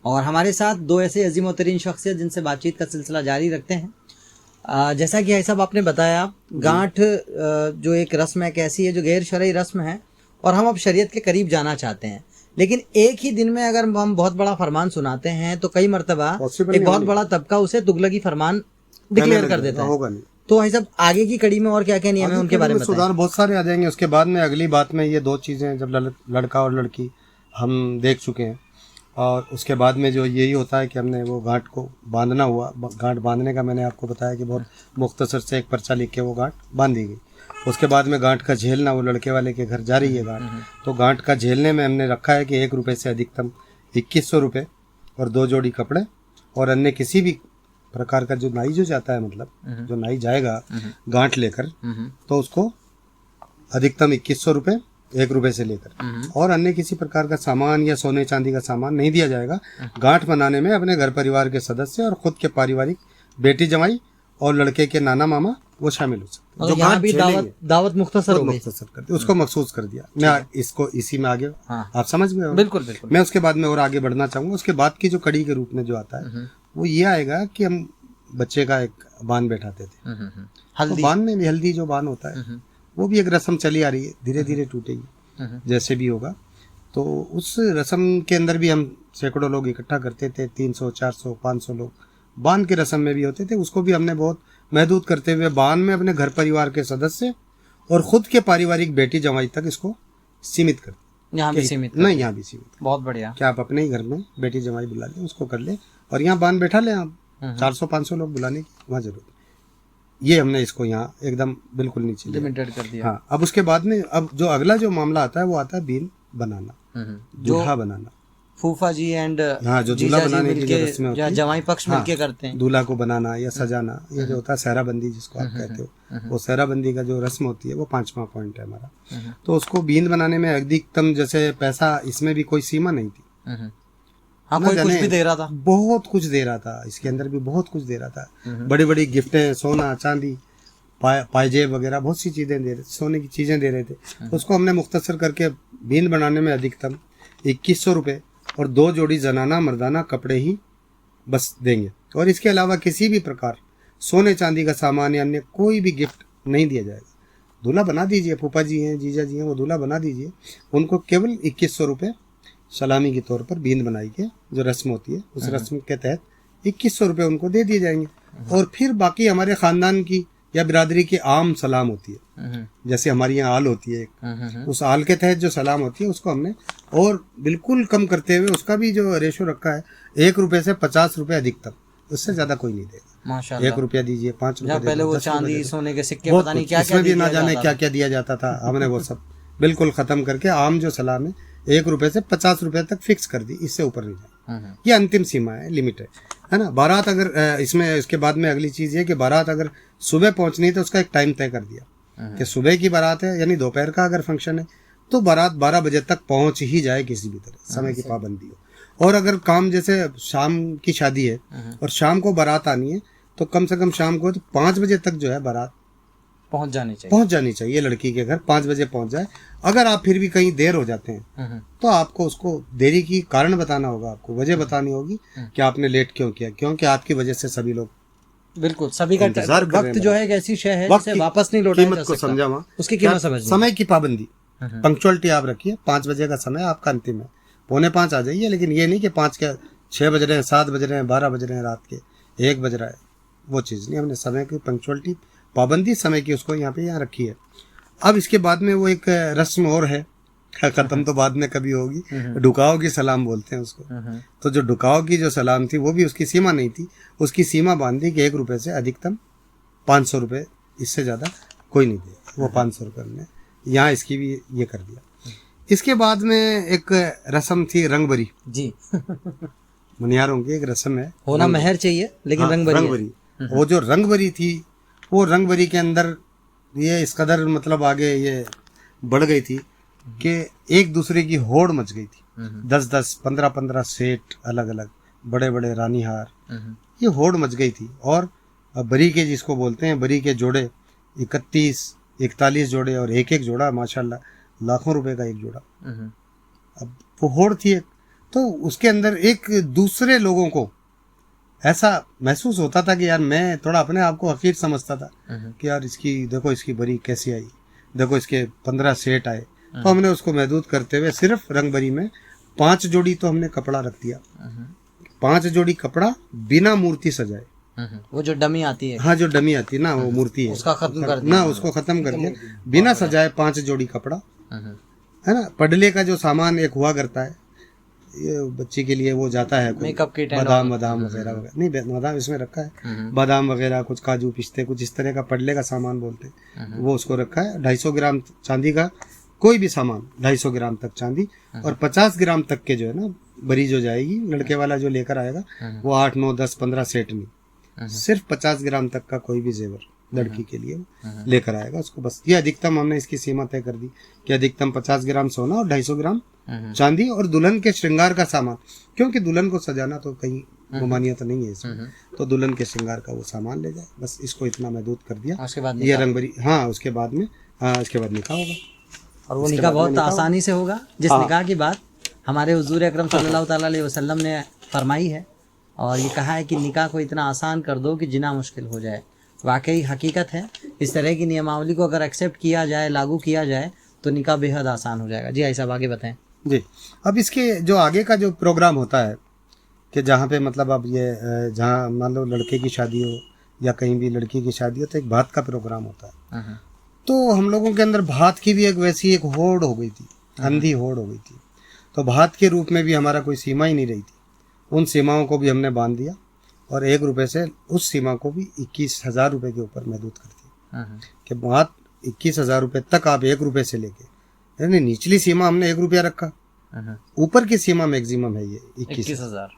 और हमारे साथ 2 ऐसे अजीम तरीन शख्सियत जिनसे बातचीत का सिलसिला जारी रखते हैं। जैसा कि साहब आपने बताया, गांठ जो एक रस्म है, कैसी है, जो गैर शरई रस्म है, और हम अब शरीयत के करीब जाना चाहते हैं, लेकिन एक ही दिन में अगर हम बहुत बड़ा फरमान सुनाते हैं तो कई मरतबा एक बहुत बड़ा तबका उसे तुगलकी फरमान डिक्लेयर कर देता है। होगा नहीं। तो भाई साहब, आगे की कड़ी में और क्या क्या नियम है, उनके बारे में सुधार बहुत सारे आ जाएंगे। उसके बाद में अगली बात में ये 2 चीज़ें, जब लड़का और लड़की हम देख चुके हैं, और उसके बाद में जो यही होता है कि हमने वो गांठ को बांधना हुआ। गांठ बांधने का मैंने आपको बताया कि बहुत मुख्तसर से एक पर्चा लिख के वो गांठ बांधी गई। उसके बाद में गांठ का झेलना, वो लड़के वाले के घर जा रही है गांठ, तो गांठ का झेलने में हमने रखा है कि 1 रुपये से अधिकतम 2100 रुपये और 2 जोड़ी कपड़े, और अन्य किसी भी प्रकार का जो नाई जो जाता है, मतलब जो नाई जाएगा गांठ लेकर, तो उसको अधिकतम 2100 रुपये 1 रुपये से लेकर, और अन्य किसी प्रकार का सामान या सोने चांदी का सामान नहीं दिया जाएगा। गांठ बनाने में अपने घर परिवार के सदस्य और खुद के पारिवारिक बेटी जमाई और लड़के के नाना मामा वो शामिल हो सकते हैं। जो गांठ भी दावत मुख्तसर हो गई, मुख्तसर कर दिया, उसको मखसूस कर दिया। मैं इसको इसी में आगे आप समझ गए हो? बिल्कुल बिल्कुल। मैं उसके बाद में और आगे बढ़ना चाहूंगा। उसके बाद की जो कड़ी के रूप में जो आता है वो ये आएगा कि हम बच्चे का एक बान बैठाते थे। हल्दी, तो बान में भी हल्दी जो बान होता है वो भी एक रस्म चली आ रही है, धीरे धीरे टूटेगी जैसे भी होगा। तो उस रस्म के अंदर भी हम सैकड़ों लोग इकट्ठा करते थे, 300, 400, 500 लोग बान की रस्म में भी होते थे। उसको भी हमने बहुत महदूद करते हुए बान में अपने घर परिवार के सदस्य और खुद के पारिवारिक बेटी जमाई तक इसको सीमित कर, यहाँ भी सीमित नहीं, यहाँ भी सीमित। बहुत बढ़िया। क्या आप अपने ही घर में बेटी जमाई बुला लें, उसको कर ले, और यहाँ बान बैठा लें आप। 400-500 लोग बुलाने की वहाँ जरूरत नहीं। ये हमने इसको यहाँ एकदम बिल्कुल नीचे लिमिटेड कर दिया। हाँ, अब उसके बाद में अब जो अगला जो मामला आता है वो आता है बीन बनाना, दूल्हा बनाना। फूफा जी एंड हाँ, जो दूल्हा बनाने की जो रस्में होती है, जवाई पक्ष मिलके करते हैं। दूल्हा को बनाना या सजाना, ये जो होता है सहराबंदी जिसको आप कहते हो, वो सहराबंदी का जो रस्म होती है वो 5वां पॉइंट है हमारा। तो उसको बीन बनाने में अधिकतम जैसे पैसा, इसमें भी कोई सीमा नहीं थी। हाँ, कोई कुछ भी दे रहा था, बहुत कुछ दे रहा था, इसके अंदर भी बहुत कुछ दे रहा था। बड़ी बड़ी गिफ्टें, सोना चांदी, पायजेब वगैरह बहुत सी चीजें दे रहे थे, सोने की चीजें दे रहे थे। उसको हमने मुख्तसर करके बीन बनाने में अधिकतम 2100 रुपये और 2 जोड़ी जनाना मर्दाना कपड़े ही बस देंगे, और इसके अलावा किसी भी प्रकार सोने चांदी का सामान या अन्य कोई भी गिफ्ट नहीं दिया जाएगा। दूल्हा बना दीजिए, फूफा जी हैं, जीजा जी हैं, वो दूल्हा बना दीजिए, उनको केवल 2100 रुपये सलामी के तौर पर बीन बनाई के जो रस्म होती है, उस रस्म के तहत 2100 रुपये उनको दे दिए जाएंगे। और फिर बाकी हमारे खानदान की या बिरादरी की आम सलाम होती है, जैसे हमारी यहाँ आल होती है एक, उस आल के तहत जो सलाम होती है उसको हमने और बिल्कुल कम करते हुए उसका भी जो रेशो रखा है 1 रुपये से 50 रुपये अधिकतम, उससे ज्यादा कोई नहीं देगा। माशाल्लाह। 1 रुपया दीजिए, 5 रुपये पहले वो चांदी सोने के सिक्के पता नहीं क्या क्या भी ना जाने क्या क्या दिया जाता था, हमने वो सब बिल्कुल खत्म करके आम जो सलाम है 1 रुपये से 50 रुपये तक फिक्स कर दी, इससे ऊपर नहीं जाए। ये अंतिम सीमा है, लिमिट है ना। बारात अगर इसमें इसके बाद में अगली चीज ये कि बारात अगर सुबह पहुंचनी है तो उसका एक टाइम तय कर दिया कि सुबह की बारात है यानी दोपहर का अगर फंक्शन है तो बारात 12 बजे तक पहुंच ही जाए किसी भी तरह, समय की पाबंदी हो। और अगर काम जैसे शाम की शादी है और शाम को बारात आनी है तो कम से कम शाम को तो 5 बजे तक जो है बारात पहुंच जानी चाहिए लड़की के घर 5 बजे पहुंच जाए। अगर आप फिर भी कहीं देर हो जाते हैं तो आपको उसको देरी की कारण बताना होगा, आपको वजह बतानी होगी कि आपने लेट क्यों किया, क्योंकि आपकी वजह से सभी लोग बिल्कुल सभी का इंतजार कर रहे वक्त हैं। जो है एक ऐसी शय है वक्त जिसे की वापस नहीं लौटाया जा कीमत को सकता। समझा वहाँ, उसकी कीमत समझनी समय की पाबंदी, पंक्चुअलिटी आप रखिए। 5 बजे का समय आपका अंतिम है, 4:45 आ जाइए, लेकिन ये नहीं कि 5 के 6 बज रहे हैं, 7 बज रहे हैं, 12 बज रहे हैं, रात के 1 बज रहा है, वो चीज़ नहीं। हमने समय की पंक्चुअलिटी पाबंदी समय की उसको यहाँ रखी है। अब इसके बाद में वो एक रस्म और है, खत्म तो बाद में कभी होगी, डुकाओ की सलाम बोलते हैं उसको। तो जो डुकाओ की जो सलाम थी वो भी उसकी सीमा नहीं थी, उसकी सीमा बांधी कि 1 रुपये से अधिकतम 500 रुपये, इससे ज़्यादा कोई नहीं दे। वो 500 रुपये हमने यहाँ इसकी भी ये कर दिया। इसके बाद में एक रस्म थी रंगबरी जी। मुनियारों की एक रस्म है, होना महर चाहिए लेकिन हाँ, रंगबरी। वो जो रंगबरी थी वो रंगबरी के अंदर ये इस कदर मतलब आगे ये बढ़ गई थी कि एक दूसरे की होड़ मच गई थी। 10-10, 15-15 सेट अलग अलग बड़े बड़े रानी हार, ये होड़ मच गई थी। और बरी के जिसको बोलते हैं, बरी के जोड़े 41 जोड़े और एक जोड़ा माशाल्लाह लाखों रुपए का एक जोड़ा। अब वो होड़ थी एक, तो उसके अंदर एक दूसरे लोगों को ऐसा महसूस होता था कि यार मैं थोड़ा अपने आप को हकीर समझता था कि यार इसकी देखो, इसकी बरी कैसी आई, देखो इसके 15 सेट आए। तो हमने उसको महदूद करते हुए सिर्फ रंगबरी में 5 जोड़ी तो हमने कपड़ा रख दिया, 5 जोड़ी कपड़ा बिना मूर्ति सजाए। वो जो डमी आती है, हाँ जो डमी आती है ना, वो मूर्ति है, उसका खत्म कर दिया ना, उसको खत्म कर दिया, बिना सजाए 5 जोड़ी कपड़ा, है ना। पडले का जो सामान एक हुआ करता है, ये बच्ची के लिए वो जाता है, मेकअप किट, बादाम वगैरह नहीं, बादाम इसमें रखा है, बादाम वगैरह कुछ काजू पिस्ते कुछ इस तरह का पडले का सामान बोलते हैं, वो उसको रखा है। 250 ग्राम चांदी का कोई भी सामान, 250 ग्राम तक चांदी और 50 ग्राम तक के जो है ना बरी जो जाएगी, लड़के वाला जो लेकर आएगा वो 8, 9, 10, 15 सेट नहीं, सिर्फ 50 ग्राम तक का कोई भी जेवर लड़की के लिए लेकर आएगा उसको। बस ये अधिकतम हमने इसकी सीमा तय कर दी कि अधिकतम 50 ग्राम सोना और 250 ग्राम चांदी और दुल्हन के श्रृंगार का सामान, क्योंकि दुल्हन को सजाना तो कहीं गुमानियत नहीं है इसमें, तो दुल्हन के श्रृंगार का वो सामान ले जाए। बस इसको इतना महदूद कर दिया। उसके बाद ये रंगबरी, हाँ उसके बाद में, हाँ उसके बाद निकाह होगा। और वो निकाह बहुत आसानी से होगा, जिस निकाह की बात हमारे हुजूर अकरम सल्लल्लाहु अलैहि वसल्लम ने फरमाई है और ये कहा है कि निकाह को इतना आसान कर दो कि जिना मुश्किल हो जाए। वाकई हकीकत है, इस तरह की नियमावली को अगर एक्सेप्ट किया जाए, लागू किया जाए तो निकाह बेहद आसान हो जाएगा। जी ऐसा आगे बताएं। जी अब इसके जो आगे का जो प्रोग्राम होता है कि जहाँ पे मतलब अब ये जहाँ मान लो लड़के की शादी हो या कहीं भी लड़की की शादी हो तो एक भात का प्रोग्राम होता है। तो हम लोगों के अंदर भात की भी एक वैसी एक होड़ हो गई थी, अंधी होड़ हो गई थी। तो भात के रूप में भी हमारा कोई सीमा ही नहीं रही थी, उन सीमाओं को भी हमने बांध दिया और 1 रुपये से उस सीमा को भी 21,000 रुपये के ऊपर महदूद कर दिया कि भात 21,000 रुपये तक आप 1 रुपये से लेके, यानी निचली सीमा हमने 1 रुपया रखा, ऊपर की सीमा मैक्सिमम है ये 21,000।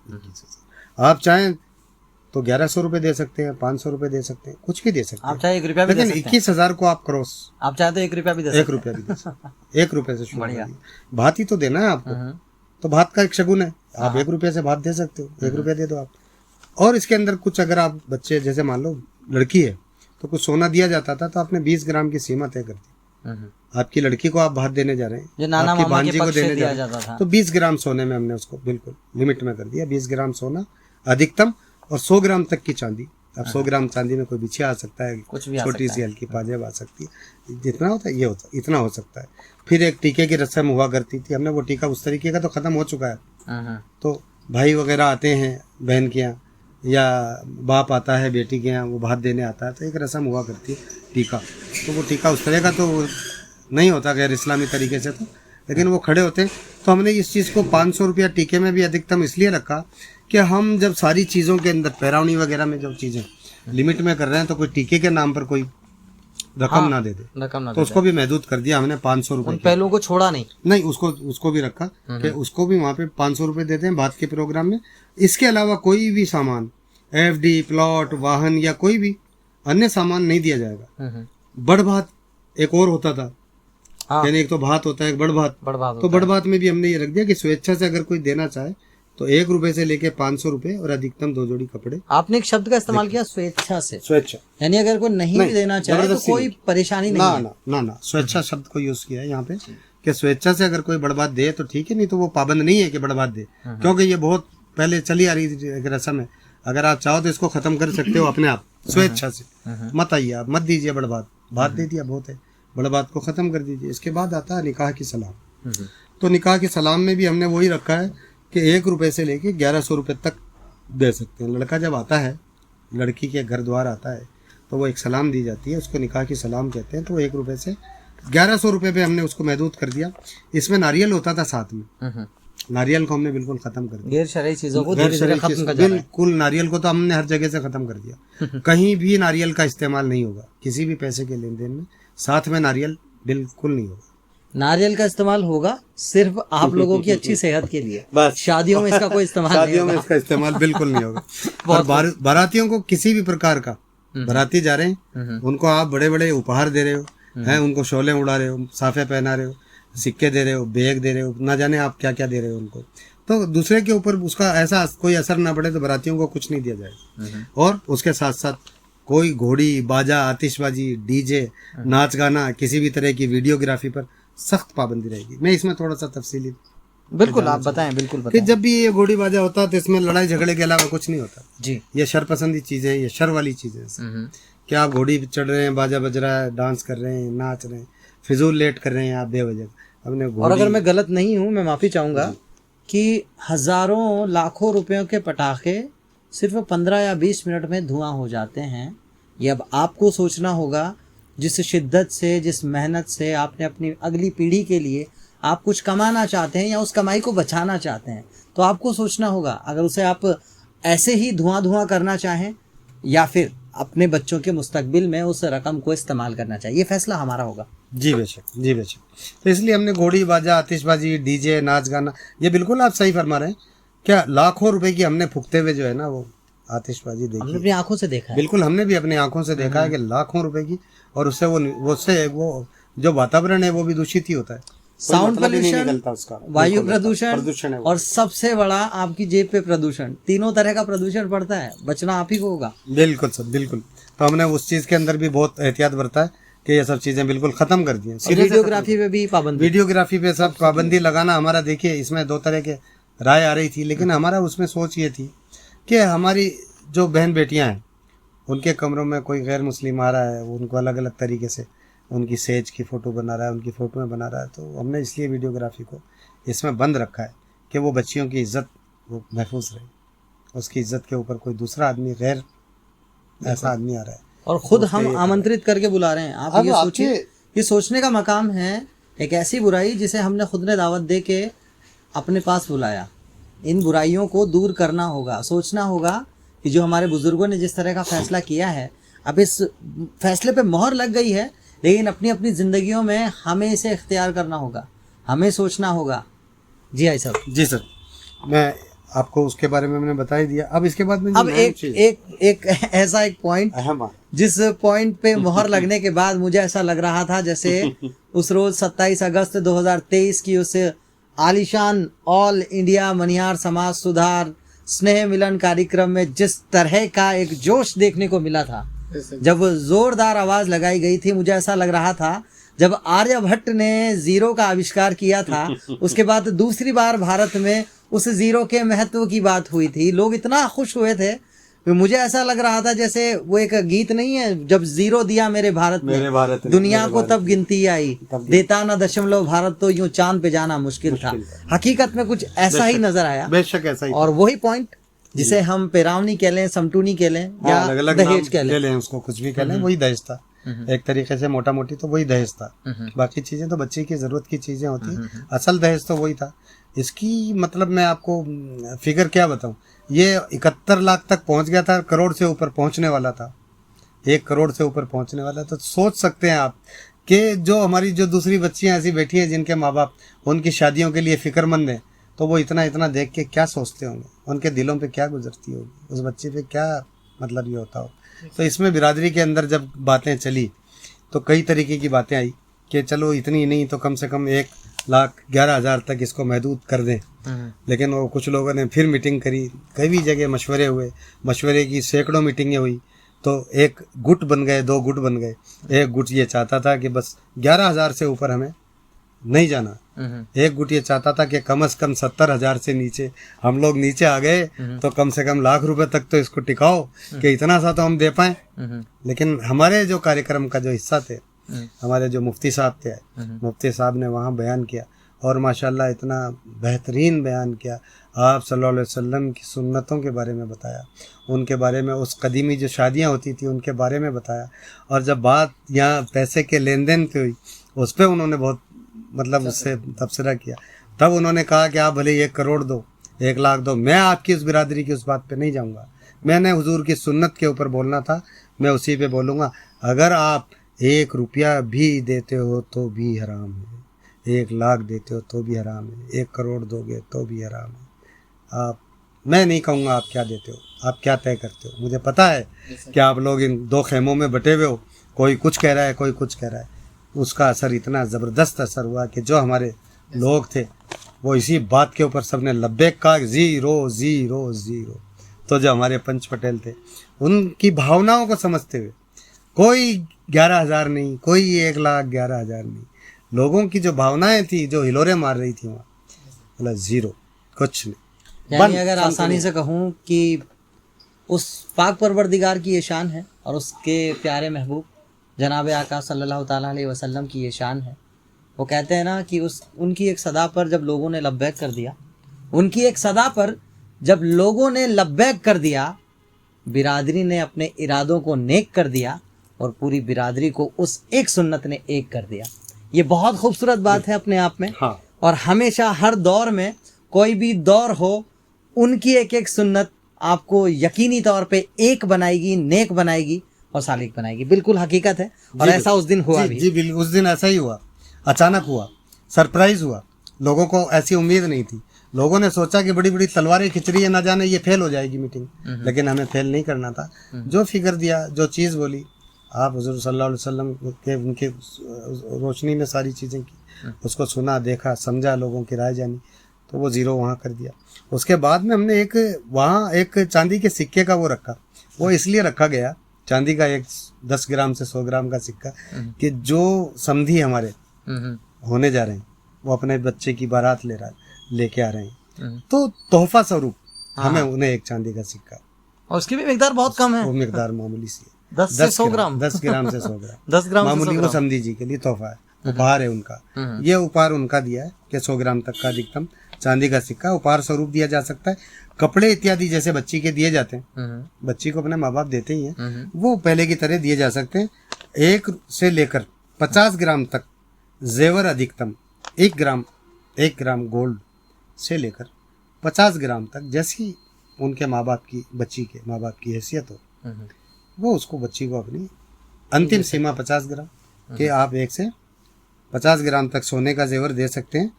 आप चाहें तो 1,100 रुपये दे सकते हैं, 500 रुपये दे सकते हैं, कुछ भी दे सकते हैं, आप चाहे 1 रुपया भी दे लेकिन सकते हैं। 21,000 को आप क्रॉस, आप चाहे तो 1 रुपया भी दे सकते 1 रुपया भी दे सकते हैं। 1 रुपये से शुरू करिए। भात ही तो देना है आपको, तो भात का एक शगुन है, आप 1 रुपये से भात दे सकते हो, 1 रुपया दे दो आप। और इसके अंदर कुछ अगर आप बच्चे जैसे मान लो लड़की है तो कुछ सोना दिया जाता था, तो आपने 20 ग्राम की सीमा तय कर दी। आपकी लड़की को आप भात देने जा रहे हैं, आपकी भांजी को देने जा रहे हैं, तो 20 ग्राम सोने में हमने उसको बिल्कुल लिमिट में कर दिया। 20 ग्राम सोना अधिकतम और 100 ग्राम तक की चांदी। अब 100 ग्राम चांदी में कोई बिछिया आ सकता है, छोटी सी हल्की पाजेब आ सकती है, जितना होता है ये होता है, इतना हो सकता है। फिर एक टीके की रस्म हुआ करती थी, हमने वो टीका उस तरीके का तो खत्म हो चुका है। तो भाई वगैरह आते हैं बहन के यहाँ या बाप आता है बेटी के यहाँ, वो भात देने आता है, तो एक रस्म हुआ करती है टीका। तो वो टीका उस तरह का तो नहीं होता गैर इस्लामी तरीके से, तो लेकिन वो खड़े होते हैं। तो हमने इस चीज़ को 500 रुपया टीके में भी अधिकतम इसलिए रखा कि हम जब सारी चीज़ों के अंदर पैरावनी वगैरह में जो चीज़ें लिमिट में कर रहे हैं तो कोई टीके के नाम पर कोई रकम ना दे दे, तो उसको भी महदूद कर दिया हमने 500 रुपये। पहलों को छोड़ा नहीं, उसको भी रखा कि उसको भी वहाँ पे 500 रुपये देते हैं बात के प्रोग्राम में। इसके अलावा कोई भी सामान, FD, प्लॉट, वाहन या कोई भी अन्य सामान नहीं दिया जाएगा। बड़ भात एक और होता था, हाँ, यानी एक तो भात होता है, एक बड़ भात। बड़ बात तो होता बड़ भात में भी हमने ये रख दिया कि स्वेच्छा से अगर कोई देना चाहे तो 1 रुपए से लेके 500 रुपए और अधिकतम 2 जोड़ी कपड़े। आपने एक शब्द का इस्तेमाल किया, स्वेच्छा से, स्वेच्छा, यानी अगर कोई नहीं भी देना चाहे तो जबरदस्ती कोई नहीं। परेशानी नहीं ना है। ना ना ना, स्वेच्छा शब्द को यूज किया है यहाँ पे कि स्वेच्छा से अगर कोई बड़ बात दे तो ठीक है, नहीं तो वो पाबंद नहीं है कि बड़ बात दे, क्योंकि ये बहुत पहले चली आ रही थी एक रस्म है। अगर आप चाहो तो इसको खत्म कर सकते हो अपने आप स्वेच्छा से, मत आइए आप, मत दीजिए बड़ बात, भात दे दिया बहुत है, बड़ बात को खत्म कर दीजिए। इसके बाद आता है निकाह की सलाम। तो निकाह की सलाम में भी हमने वही रखा है कि 1 रुपए से लेके 1100 रुपए तक दे सकते हैं। लड़का जब आता है, लड़की के घर द्वार आता है, तो वो एक सलाम दी जाती है, उसको निकाह की सलाम कहते हैं। तो 1 रुपए से 1100 रुपए पे हमने उसको महदूद कर दिया। इसमें नारियल होता था साथ में, नारियल को हमने बिल्कुल खत्म कर दिया। गैर शरई चीजों को गैर धीरे धीरे शरई खत्म चीज- कर जा रहा है। बिल्कुल, नारियल को तो हमने हर जगह से खत्म कर दिया। कहीं भी नारियल का इस्तेमाल नहीं होगा, किसी भी पैसे के लेन देन में साथ में नारियल बिल्कुल नहीं होगा। नारियल का इस्तेमाल होगा सिर्फ आप लोगों की अच्छी सेहत के लिए, बस। शादियों में इसका कोई इस्तेमाल नहीं शादियों में होगा। इसका इस्तेमाल बिल्कुल नहीं होगा। और बारातियों को किसी भी प्रकार का, बाराती जा रहे हैं उनको आप बड़े बड़े उपहार दे रहे हो, हैं उनको शोले उड़ा रहे हो, साफे पहना रहे हो, सिक्के दे रहे हो, बैग दे रहे हो, ना जाने आप क्या क्या दे रहे हो उनको, तो दूसरे के ऊपर उसका ऐसा कोई असर ना पड़े, तो बारातियों को कुछ नहीं दिया जाएगा। और उसके साथ साथ कोई घोड़ी, बाजा, आतिशबाजी, डीजे, नाच गाना, किसी भी तरह की वीडियोग्राफी पर सख्त पाबंदी रहेगी। मैं इसमें थोड़ा सा तफसीली बिल्कुल आप बताएं, बिल्कुल कि बताएं। जब भी ये घोड़ी बाजा होता है तो इसमें लड़ाई झगड़े के अलावा कुछ नहीं होता। जी। ये शरपसंदी चीजें हैं, ये शर वाली चीजें हैं। क्या आप घोड़ी पे चढ़ रहे हैं, बाजा बज रहा है, डांस कर रहे हैं, नाच रहे हैं, फिजूल लेट कर रहे हैं आप बेवजह अपने और अगर मैं गलत नहीं हूं, मैं माफी चाहूंगा कि हजारों लाखों रुपयों के पटाखे सिर्फ 15 या 20 मिनट में धुआं हो जाते हैं। ये अब आपको सोचना होगा, जिस शिद्दत से, जिस मेहनत से आपने अपनी अगली पीढ़ी के लिए आप कुछ कमाना चाहते हैं या उस कमाई को बचाना चाहते हैं, तो आपको सोचना होगा अगर उसे आप ऐसे ही धुआं करना चाहें या फिर अपने बच्चों के मुस्तकबिल में उस रकम को इस्तेमाल करना चाहिए, ये फैसला हमारा होगा। जी बेशक, जी बेशक। तो इसलिए हमने घोड़ी बाजा, आतिशबाजी, डीजे, नाच गाना, ये बिल्कुल आप सही फरमा रहे हैं। क्या लाखों रुपए की हमने फूकते हुए जो है ना वो आतिशबाजी देखी, हमने अपनी आंखों से देखा है। बिल्कुल हमने भी अपनी आंखों से देखा है कि लाखों रुपए की, और उससे वो जो वातावरण है वो भी दूषित ही होता है। साउंड मतलब ही नहीं पोल्यूशन, निकलता उसका, वायु बिल्कुल प्रदूषण है वो। और सबसे बड़ा आपकी जेब पे प्रदूषण, तीनों तरह का प्रदूषण पड़ता है, बचना आप ही को होगा। बिल्कुल सर, बिल्कुल। तो हमने उस चीज के अंदर भी बहुत एहतियात बरता है कि ये सब चीजें बिल्कुल खत्म कर दी हैं। वीडियोग्राफी पे भी पाबंदी। वीडियोग्राफी पे सब पाबंदी लगाना हमारा, देखिए इसमें 2 तरह के राय आ रही थी, लेकिन हमारा उसमें सोच ये थी कि हमारी जो बहन बेटियां हैं उनके कमरों में कोई गैर मुस्लिम आ रहा है, वो उनको अलग अलग तरीके से उनकी सेज की फ़ोटो बना रहा है, उनकी फ़ोटो में बना रहा है, तो हमने इसलिए वीडियोग्राफी को इसमें बंद रखा है कि वो बच्चियों की इज्जत वो महफूज रहे, उसकी इज्जत के ऊपर कोई दूसरा आदमी, गैर ऐसा आदमी आ रहा है और खुद हम आमंत्रित करके बुला रहे हैं। आप अब ये आपके- सोचिए, ये सोचने का मकाम है एक ऐसी बुराई जिसे हमने खुद ने दावत दे के अपने पास बुलाया। इन बुराइयों को दूर करना होगा, सोचना होगा कि जो हमारे बुजुर्गों ने जिस तरह का फैसला किया है, अब इस फैसले पे मोहर लग गई है, लेकिन अपनी अपनी जिंदगियों में हमें इसे इख्तियार करना होगा, हमें सोचना होगा। जी आई साहब। जी सर, मैं आपको उसके बारे में मैंने बता ही दिया। अब इसके बाद में जो अब नया एक चीज़- एक एक ऐसा एक पॉइंट अहम बात, जिस पॉइंट पे मोहर लगने के बाद मुझे ऐसा लग रहा था जैसे उस रोज 27 अगस्त 2023 की उस आलिशान ऑल इंडिया मनिहार समाज सुधार स्नेह मिलन कार्यक्रम में जिस तरह का एक जोश देखने को मिला था, जब जोरदार आवाज लगाई गई थी, मुझे ऐसा लग रहा था जब आर्यभट्ट ने जीरो का आविष्कार किया था, उसके बाद दूसरी बार भारत में उस जीरो के महत्व की बात हुई थी। लोग इतना खुश हुए थे, मुझे ऐसा लग रहा था जैसे वो एक गीत नहीं है, जब जीरो दिया मेरे भारत मेरे ने, भारत ने, दुनिया मेरे को भारत तब गिनती आई, देता ना दशमलव भारत तो यूं चांद पे जाना मुश्किल था। हकीकत में कुछ ऐसा ही नजर आया, बेशक ऐसा ही। और वही पॉइंट जिसे हम पेरावनी कह लें, समटूनी कह लें या अलग अलग नाम दहेज कह लें, ले लें, उसको कुछ भी कह लें, वही दहेज था। एक तरीके से मोटा मोटी तो वही दहेज था। बाकी चीजें तो बच्चे की जरूरत की चीजें होती हैं, असल दहेज तो वही था। इसकी मतलब मैं आपको फिगर क्या बताऊं, ये 71 लाख तक पहुंच गया था, करोड़ से ऊपर पहुंचने वाला था, 1 करोड़ से ऊपर पहुंचने वाला। तो सोच सकते हैं आप कि जो हमारी जो दूसरी बच्चियां ऐसी बैठी हैं जिनके माँ बाप उनकी शादियों के लिए फिक्रमंद हैं, तो वो इतना इतना देख के क्या सोचते होंगे, उनके दिलों पे क्या गुजरती होगी, उस बच्चे पे क्या मतलब ये होता हो। तो इसमें बिरादरी के अंदर जब बातें चली तो कई तरीके की बातें आई कि चलो इतनी नहीं तो कम से कम 1,11,000 तक इसको महदूद कर दें। लेकिन वो कुछ लोगों ने फिर मीटिंग करी, कई जगह मशवरे हुए, मशवरे की सैकड़ों मीटिंगें हुई, तो एक गुट बन गए, 2 गुट बन गए। एक गुट ये चाहता था कि बस 11,000 से ऊपर हमें नहीं जाना, एक गुट ये चाहता था कि कम से कम 70,000 से नीचे हम लोग नीचे आ गए तो कम से कम लाख रुपए तक तो इसको टिकाओ कि इतना सा तो हम दे पाएं। लेकिन हमारे जो कार्यक्रम का जो हिस्सा थे, हमारे जो मुफ्ती साहब थे, मुफ्ती साहब ने वहाँ बयान किया और माशाल्लाह इतना बेहतरीन बयान किया। आप सल्लल्लाहु अलैहि वसल्लम की सुन्नतों के बारे में बताया, उनके बारे में, उस कदीमी जो शादियाँ होती थी उनके बारे में बताया। और जब बात यहाँ पैसे के लेन देन की हुई, उस पर उन्होंने बहुत मतलब उससे तबसरा किया। तब उन्होंने कहा कि आप भले 1 करोड़ दो, 1 लाख दो, मैं आपकी उस बिरादरी की उस बात पे नहीं जाऊंगा। मैंने हुजूर की सुन्नत के ऊपर बोलना था, मैं उसी पे बोलूँगा। अगर आप 1 रुपया भी देते हो तो भी हराम है, 1 लाख देते हो तो भी हराम है, 1 करोड़ दोगे तो भी हराम है। आप, मैं नहीं कहूँगा आप क्या देते हो, आप क्या तय करते हो। मुझे पता है कि आप लोग इन 2 खेमों में बटे हुए हो, कोई कुछ कह रहा है, कोई कुछ कह रहा है। उसका असर इतना ज़बरदस्त असर हुआ कि जो हमारे लोग थे वो इसी बात के ऊपर सबने लब्बैक कहा, 0 0 0। तो जो हमारे पंच पटेल थे, उनकी भावनाओं को समझते हुए, कोई 11,000 नहीं, कोई 1,11,000 नहीं, लोगों की जो भावनाएं थी, जो हिलोरे मार रही थी वहाँ, मतलब 0, कुछ नहीं। यानी अगर आसानी से कहूँ कि उस पाक परवरदिगार की ये शान है और उसके प्यारे महबूब जनाब आका सल्लल्लाहु ताला अलैहि वसल्लम की ये शान है। वो कहते हैं ना कि उनकी एक सदा पर जब लोगों ने लब्बैक कर दिया, उनकी एक सदा पर जब लोगों ने लब्बैक कर दिया, बिरादरी ने अपने इरादों को नेक कर दिया और पूरी बिरादरी को उस एक सुन्नत ने एक कर दिया। ये बहुत खूबसूरत बात है अपने आप में। हाँ। और हमेशा हर दौर में, कोई भी दौर हो, उनकी एक एक सुन्नत आपको यकीनी तौर पे एक बनाएगी, नेक बनाएगी और सालिक बनाएगी। बिल्कुल हकीकत है और ऐसा उस दिन हुआ भी। जी बिल्कुल, उस दिन ऐसा ही हुआ, अचानक हुआ, सरप्राइज हुआ। लोगों को ऐसी उम्मीद नहीं थी। लोगों ने सोचा कि बड़ी बड़ी तलवारें खिंच रही है, ना जाने ये फेल हो जाएगी मीटिंग, लेकिन हमें फेल नहीं करना था। जो फिगर दिया, जो चीज़ बोली, आप हुजूर सल्लल्लाहु अलैहि वसल्लम के उनके रोशनी में सारी चीज़ें की, उसको सुना, देखा, समझा, लोगों की राय जानी, तो वो 0 वहाँ कर दिया। उसके बाद में हमने वहाँ एक चांदी के सिक्के का वो रखा। वो इसलिए रखा गया, चांदी का एक 10 ग्राम से 100 ग्राम का सिक्का, कि जो समधी हमारे होने जा रहे हैं, वो अपने बच्चे की बारात लेके आ रहे हैं, तो तोहफा स्वरूप हमें उन्हें एक चांदी का सिक्का, और उसकी भी मिकदार बहुत कम है, वो मिकदार मामूली सी है, 10 से 100 ग्राम 10 ग्राम से 100 ग्राम 10 ग्राम से 100 मामूली। वो ग्राम। समधी जी के लिए तोहफा है, उपहार है उनका। ये उपहार उनका दिया है कि 100 ग्राम तक का अधिकतम चांदी का सिक्का उपहार स्वरूप दिया जा सकता है। कपड़े इत्यादि जैसे बच्ची के दिए जाते हैं, बच्ची को अपने माँ बाप देते ही हैं, वो पहले की तरह दिए जा सकते हैं। 1 से लेकर 50 ग्राम तक जेवर अधिकतम, 1 ग्राम गोल्ड से लेकर 50 ग्राम तक, जैसी उनके माँ बाप की, बच्ची के माँ बाप की हैसियत हो, वो उसको, बच्ची को अपनी अंतिम सीमा 50 ग्राम के आप 1 से 50 ग्राम तक सोने का जेवर दे सकते हैं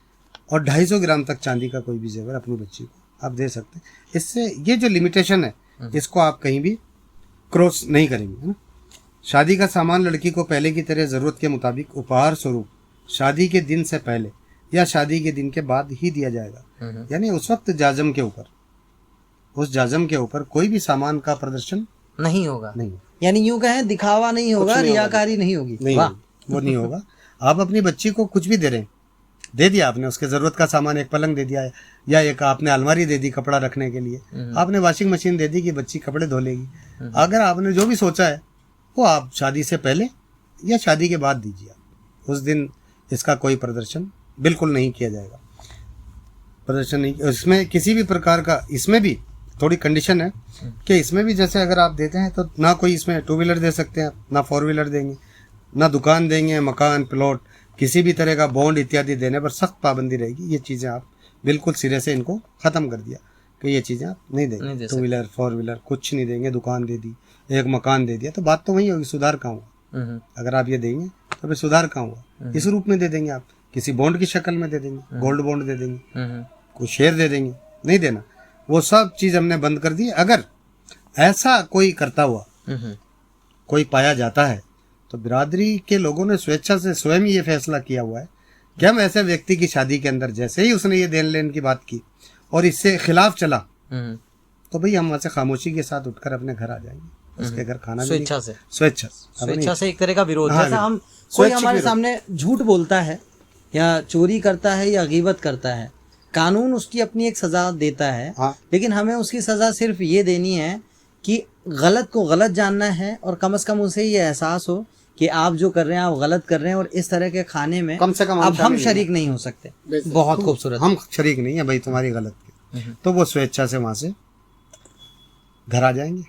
और 250 ग्राम तक चांदी का कोई भी जेवर अपनी बच्ची को आप दे सकते हैं। इससे ये जो लिमिटेशन है, इसको आप कहीं भी क्रॉस नहीं करेंगे, है ना। शादी का सामान लड़की को पहले की तरह ज़रूरत के मुताबिक उपहार स्वरूप शादी के दिन से पहले या शादी के दिन के बाद ही दिया जाएगा। यानी उस वक्त जाजम के ऊपर, उस जाजम के ऊपर कोई भी सामान का प्रदर्शन नहीं होगा, नहीं, यानी यूं कहें दिखावा नहीं होगा, रियाकारी नहीं होगी, नहीं, वो नहीं होगा। आप अपनी बच्ची को कुछ भी दे रहे हैं, दे दिया आपने, उसके ज़रूरत का सामान, एक पलंग दे दिया है, या एक आपने अलमारी दे दी कपड़ा रखने के लिए, आपने वॉशिंग मशीन दे दी कि बच्ची कपड़े धो लेगी। अगर आपने जो भी सोचा है वो आप शादी से पहले या शादी के बाद दीजिए। उस दिन इसका कोई प्रदर्शन बिल्कुल नहीं किया जाएगा, प्रदर्शन नहीं। इसमें किसी भी प्रकार का, इसमें भी थोड़ी कंडीशन है कि इसमें भी जैसे अगर आप देते हैं तो ना कोई इसमें 2 व्हीलर दे सकते हैं, ना 4 व्हीलर देंगे, ना दुकान देंगे, मकान, प्लॉट, किसी भी तरह का बॉन्ड इत्यादि देने पर सख्त पाबंदी रहेगी। ये चीज़ें आप बिल्कुल सिरे से इनको ख़त्म कर दिया कि ये चीज़ें आप नहीं देंगे, 2 व्हीलर 4 व्हीलर कुछ नहीं देंगे। दुकान दे दी, एक मकान दे दिया, तो बात तो वही होगी, सुधार कहाँ हुआ। अगर आप ये देंगे तो फिर सुधार कहाँ हुआ। इस रूप में दे देंगे आप, किसी बॉन्ड की शक्ल में दे देंगे, गोल्ड बॉन्ड दे देंगे, कोई शेयर दे देंगे, नहीं देना। वो सब चीज़ हमने बंद कर दी। अगर ऐसा कोई करता हुआ कोई पाया जाता है तो बिरादरी के लोगों ने स्वेच्छा से स्वयं ये फैसला किया हुआ है कि हम ऐसे व्यक्ति की शादी के अंदर जैसे ही उसने ये देन लेन की बात की और इससे खिलाफ चला तो भाई हम वहाँ से खामोशी के साथ उठकर अपने घर आ जाएंगे, उसके घर खाना भी स्वेच्छा से स्वेच्छा से एक तरह का विरोध। हाँ, जैसा हम कोई स्वैच्छिक हमारे विरोध। सामने झूठ बोलता है या चोरी करता है या गीबत करता है, कानून उसकी अपनी एक सजा देता है, हाँ। लेकिन हमें उसकी सजा सिर्फ ये देनी है कि गलत को गलत जानना है और कम से कम उसे ये एहसास हो कि आप जो कर रहे हैं आप गलत कर रहे हैं और इस तरह के खाने में कम से कम अब हम शामिल शरीक नहीं हो सकते। बहुत खूबसूरत। हम शरीक नहीं है भाई तुम्हारी गलत की, तो वो स्वेच्छा से वहां से घर आ जाएंगे।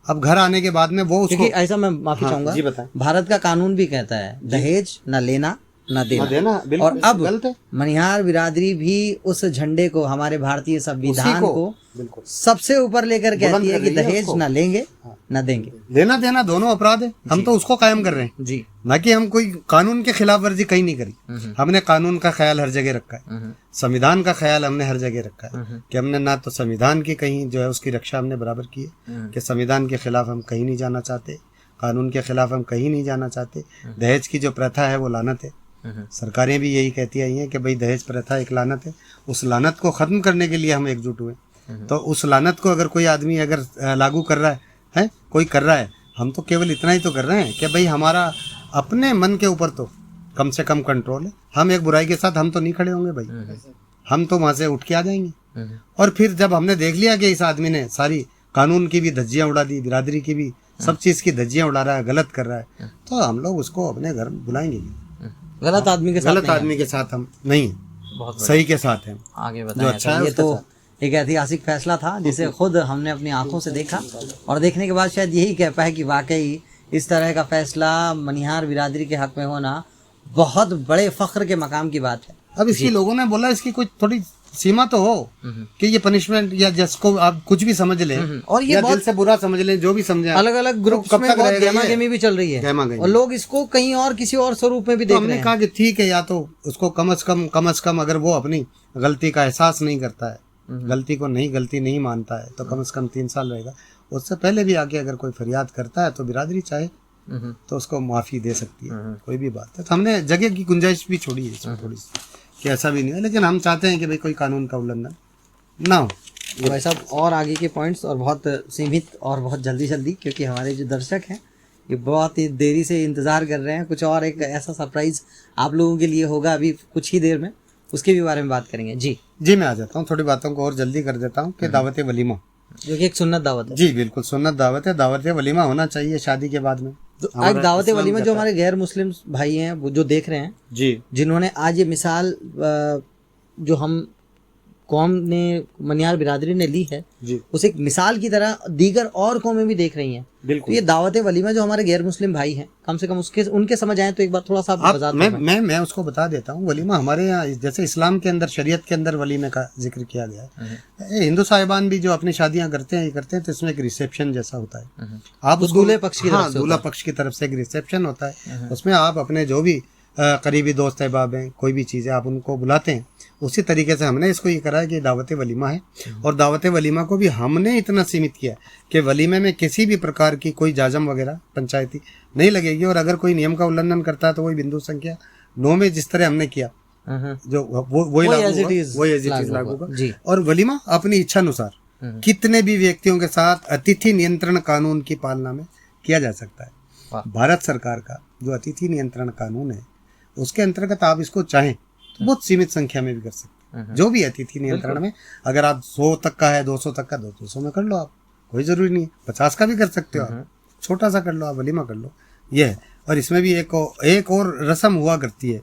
अब घर आने के बाद में वो उसको क्योंकि ऐसा मैं माफी चाहूंगा, जी बताएं। भारत का कानून भी कहता है दहेज न लेना न देना, बिल्कुल और अब गलत है मनिहार बिरादरी भी उस झंडे को, हमारे भारतीय संविधान को बिल्कुल सबसे ऊपर लेकर कहती है कि दहेज न लेंगे न देंगे। लेना देना दोनों अपराध है, हम तो उसको कायम कर रहे हैं जी, ना कि हम कोई कानून के खिलाफ वर्जी कहीं नहीं करी। हमने कानून का ख्याल हर जगह रखा है, संविधान का ख्याल हमने हर जगह रखा है कि हमने ना तो संविधान की कहीं जो है उसकी रक्षा हमने बराबर की है कि संविधान के खिलाफ हम कहीं नहीं जाना चाहते, कानून के खिलाफ हम कहीं नहीं जाना चाहते। दहेज की जो प्रथा है वो लानत है, सरकारें भी यही कहती आई हैं कि भाई दहेज प्रथा एक लानत है, उस लानत को खत्म करने के लिए हम एकजुट हुए। तो उस लानत को अगर कोई आदमी अगर लागू कर रहा है कोई कर रहा है, हम तो केवल इतना ही तो कर रहे हैं कि भाई हमारा अपने मन के ऊपर तो कम से कम कंट्रोल है। हम एक बुराई के साथ हम तो नहीं खड़े होंगे भाई, हम तो वहां से उठ के आ जाएंगे। और फिर जब हमने देख लिया कि इस आदमी ने सारी कानून की भी धज्जियां उड़ा दी, बिरादरी की भी सब चीज की धज्जियां उड़ा रहा है, गलत कर रहा है, तो हम लोग उसको अपने घर बुलाएंगे। गलत आदमी के साथ गलत आदमी के साथ हम नहीं, बहुत सही के साथ हैं। आगे जो बताएं। अच्छा है ये उसके तो एक ऐतिहासिक फैसला था जिसे खुद हमने अपनी आंखों से देखा और देखने के बाद शायद यही कह पाए कि वाकई इस तरह का फैसला मनिहार बिरादरी के हक में होना बहुत बड़े फख्र के मकाम की बात है। अब इसकी लोगों ने बोला इसकी कोई थोड़ी सीमा तो हो कि ये पनिशमेंट या जिसको आप कुछ भी समझ लें और ये या बहुत दिल से बुरा समझ लें, जो भी समझे अलग अलग ग्रुप्स कब में तक बहुत रहेगा ये? गहमा-गहमी भी चल रही है गहमा-गहमी। और लोग इसको कहीं और किसी और स्वरूप में भी तो देख रहे हमने हैं। कहा कि ठीक है, या तो उसको कम से कम अगर वो अपनी गलती का एहसास नहीं करता है, गलती नहीं मानता है, तो कम से कम 3 साल रहेगा। उससे पहले भी आके अगर कोई फरियाद करता है तो बिरादरी चाहे तो उसको माफी दे सकती है, कोई भी बात है। तो हमने जगह की गुंजाइश भी छोड़ी है इसमें थोड़ी सी कि ऐसा भी नहीं है, लेकिन हम चाहते हैं कि भाई कोई कानून का उल्लंघन ना हो। भाई साहब और आगे के पॉइंट्स और बहुत सीमित और बहुत जल्दी क्योंकि हमारे जो दर्शक हैं ये बहुत ही देरी से इंतज़ार कर रहे हैं, कुछ और एक ऐसा सरप्राइज आप लोगों के लिए होगा अभी कुछ ही देर में, उसके भी बारे में बात करेंगे। जी मैं आ जाता हूँ, थोड़ी बातों को और जल्दी कर देता हूँ कि दावत वलीमा जो कि एक सुन्नत दावत है। जी बिल्कुल सुन्नत दावत है, दावत वलीमा होना चाहिए शादी के बाद में। तो एक दावत वलीमा जो हमारे गैर मुस्लिम भाई हैं वो जो देख रहे हैं जी, जिन्होंने आज ये मिसाल जो हम कौम ने मनिहार बिरादरी ने ली है जी, उसे एक मिसाल की तरह दीगर और कौमें भी देख रही हैं। बिल्कुल। तो ये दावत वलीमा जो हमारे गैर मुस्लिम भाई हैं कम से कम उसके उनके समझ आए तो एक बार थोड़ा सा आप बता दो। मैं उसको बता देता हूँ। वलीमा हमारे यहाँ जैसे इस्लाम के अंदर शरीयत के अंदर वलीमे का जिक्र किया गया है। हिंदू साहिबान भी जो अपनी शादियां करते हैं तो इसमें एक रिसेप्शन जैसा होता है। आप तो दूल्हे पक्ष की तरफ से दूल्हा पक्ष की तरफ से एक रिसेप्शन होता है, उसमें आप अपने जो भी करीबी दोस्त अहबाब हैं, कोई भी चीज़ें आप उनको बुलाते हैं। उसी तरीके से हमने इसको ये करा है कि दावत वलीमा है, और दावत वलीमा को भी हमने इतना सीमित किया कि वलीमे में किसी भी प्रकार की कोई जाजम वगैरह पंचायती नहीं लगेगी, और अगर कोई नियम का उल्लंघन करता है तो वही बिंदु संख्या 9 में जिस तरह हमने किया जो वही लागू होगा। और वलीमा अपनी इच्छा अनुसार कितने भी व्यक्तियों के साथ अतिथि नियंत्रण कानून की पालना में किया जा सकता है। भारत सरकार का जो अतिथि नियंत्रण कानून है उसके अंतर्गत आप इसको चाहें तो बहुत सीमित संख्या में भी कर सकते हैं। जो भी अतिथि नियंत्रण में अगर आप 100 तक का है, 200 तक का 200 में कर लो, आप कोई जरूरी नहीं है 50 का भी कर सकते हो, आप छोटा सा कर लो, आप वलीमा कर लो, ये है। और इसमें भी एक और रस्म हुआ करती है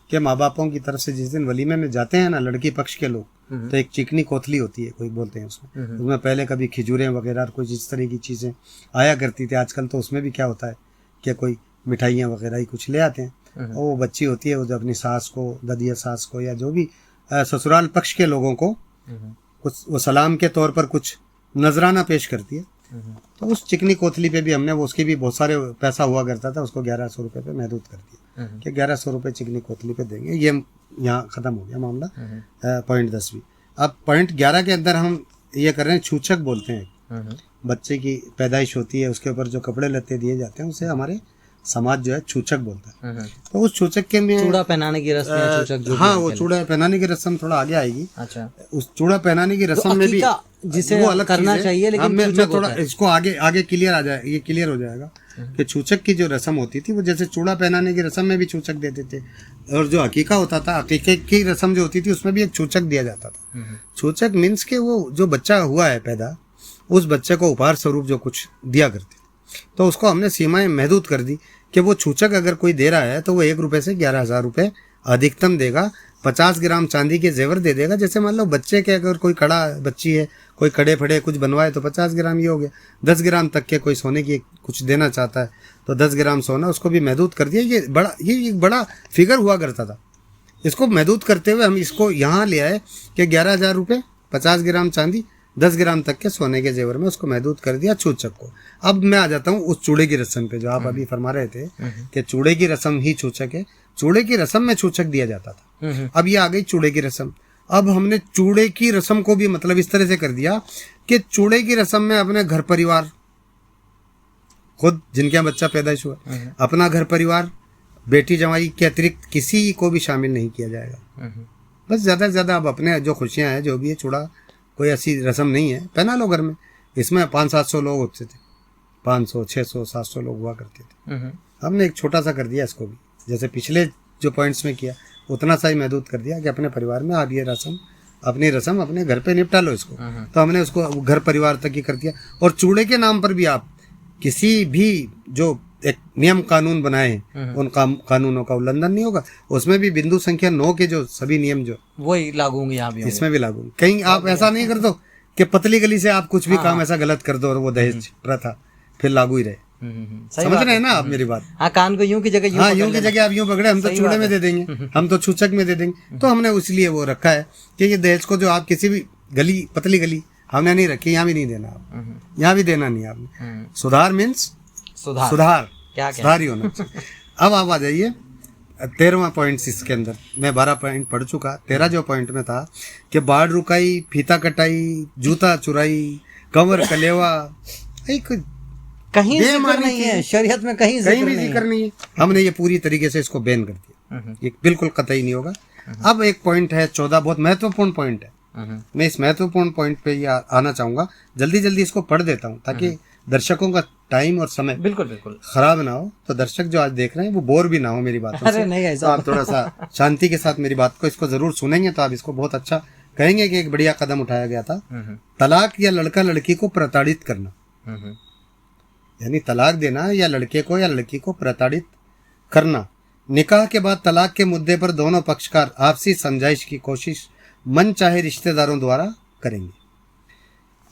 कि माँ बापों की तरफ से जिस दिन वलीमे में जाते हैं ना लड़की पक्ष के लोग, तो एक चिकनी कोथली होती है, कोई बोलते हैं उसमें पहले कभी खिजूरें वगैरह और कोई जिस तरह की चीज़ें आया करती थी। आजकल तो उसमें भी क्या होता है कि कोई मिठाइयाँ वगैरह ही कुछ ले आते हैं, और वो बच्ची होती है वो जो अपनी सास को, ददिया सास को, या जो भी ससुराल पक्ष के लोगों को कुछ वो सलाम के तौर पर कुछ नजराना पेश करती है। तो उस चिकनी कोथली पे भी हमने वो उसकी भी बहुत सारे पैसा हुआ करता था, उसको 1100 रुपये पे महदूद कर दिया कि 1100 रुपये चिकनी कोथली पे देंगे। ये यहाँ ख़त्म हो गया मामला। पॉइंट 10 अब पॉइंट 11 के अंदर हम ये कर रहे हैं, छूछक बोलते हैं। बच्चे की पैदाइश होती है, उसके ऊपर जो कपड़े लत्ते दिए जाते हैं उसे हमारे समाज जो है छूचक बोलता है। तो उस छूचक के में चूड़ा पहनाने की रस्म या छूचक जो भी हाँ, है वो पहले। चूड़ा पहनाने की रस्म थोड़ा आगे आएगी। अच्छा, उस चूड़ा पहनाने की रस्म में भी अकीका जिसे वो अलग करना चीज़ है। चाहिए, लेकिन हाँ, मैं छूचक थोड़ा होता है। इसको आगे आगे क्लियर आ जाए, ये क्लियर हो जाएगा कि छूचक की जो रस्म होती थी वो जैसे चूड़ा पहनाने की रस्म में भी छूचक देते थे, और जो अकीका होता था, अकीके की रस्म जो होती थी उसमें भी एक छूचक दिया जाता था। छूचक मीन्स के वो जो बच्चा हुआ है पैदा, उस बच्चे को उपहार स्वरूप जो कुछ दिया करते, तो उसको हमने सीमाएं महदूद कर दी कि वो छूचक अगर कोई दे रहा है तो वो 1 रुपये से 11,000 रुपये अधिकतम देगा। 50 ग्राम चांदी के जेवर दे देगा। जैसे मान लो बच्चे के अगर कोई कड़ा बच्ची है, कोई कड़े फड़े कुछ बनवाए तो 50 ग्राम ये हो गया। 10 ग्राम तक के कोई सोने की कुछ देना चाहता है तो 10 ग्राम सोना उसको भी महदूद कर दिया। ये एक बड़ा फिगर हुआ करता था। इसको महदूद करते हुए हम इसको यहाँ ले आए कि 11,000 रुपये, 50 ग्राम चांदी, 10 ग्राम तक के सोने के जेवर में उसको महदूद कर दिया छूचक को। अब मैं आ जाता हूँ उस चूड़े की रस्म पे जो आप अभी फरमा रहे थे कि चूड़े की रस्म ही छूचक है। चूड़े की रस्म में छूचक दिया जाता था। अब ये आ गई चूड़े की रस्म। अब हमने चूड़े की रस्म को भी मतलब इस तरह से कर दिया कि चूड़े की रस्म में अपने घर परिवार, खुद जिनके यहाँ बच्चा पैदाइश हुआ, अपना घर परिवार, बेटी जमाई के अतिरिक्त किसी को भी शामिल नहीं किया जाएगा। बस ज़्यादा से ज़्यादा अब अपने जो खुशियाँ हैं, जो भी है, चूड़ा कोई ऐसी रस्म नहीं है, पहना लो घर में। इसमें 500-700 लोग होते थे, 500, 600, 700 लोग हुआ करते थे। हमने एक छोटा सा कर दिया इसको भी, जैसे पिछले जो पॉइंट्स में किया उतना सा ही महदूद कर दिया कि अपने परिवार में आप ये रस्म, अपनी रस्म अपने घर पे निपटा लो इसको। तो हमने उसको घर परिवार तक ही कर दिया। और चूड़े के नाम पर भी आप किसी भी जो एक नियम कानून बनाए हैं उन कानूनों का उल्लंघन नहीं होगा। उसमें भी बिंदु संख्या 9 के जो सभी नियम जो वही लागू होंगे यहाँ भी, इसमें भी लागू होंगे। कहीं आप ऐसा नहीं कर दो कि पतली गली से आप कुछ भी काम ऐसा गलत कर दो और वो दहेज प्रथा फिर लागू ही रहे। समझ रहे हैं ना आप मेरी बात? हाँ, कान को यूं की जगह हाँ, यूं की जगह आप यूं पकड़े, हम तो चूड़े में दे देंगे, हम तो छूचक में दे देंगे। तो हमने इसलिए वो रखा है कि ये दहेज को जो आप किसी भी गली, पतली गली हमने नहीं रखी, यहाँ भी नहीं देना, आप यहाँ भी देना नहीं आपने। सुधार मीन्स सुधार, क्या सुधार ही होना चाहिए। अब आप आ जाइए 13वां पॉइंट। इसके अंदर मैं 12 पॉइंट पढ़ चुका। 13 जो पॉइंट में था कि बाढ़ रुकाई, फीता कटाई, जूता चुराई, कमर कलेवा, कहीं जिक्र नहीं है शरीयत में, कहीं भी जिक्र नहीं है। हमने ये पूरी तरीके से इसको बैन कर दिया, ये बिल्कुल कतई नहीं होगा। अब एक पॉइंट है 14, बहुत महत्वपूर्ण पॉइंट है। मैं इस महत्वपूर्ण पॉइंट पे ये आना चाहूंगा। जल्दी जल्दी इसको पढ़ देता हूँ ताकि दर्शकों का टाइम और समय बिल्कुल खराब ना हो, तो दर्शक जो आज देख रहे हैं वो बोर भी ना हो मेरी बातों से। नहीं, ऐसा तो आप थोड़ा सा शांति के साथ मेरी बात को इसको जरूर सुनेंगे तो आप इसको बहुत अच्छा कहेंगे कि एक बढ़िया कदम उठाया गया था। तलाक या लड़का लड़की को प्रताड़ित करना, यानी तलाक देना या लड़के को या लड़की को प्रताड़ित करना। निकाह के बाद तलाक के मुद्दे पर दोनों पक्षकार आपसी समझाइश की कोशिश मन चाहे रिश्तेदारों द्वारा करेंगे।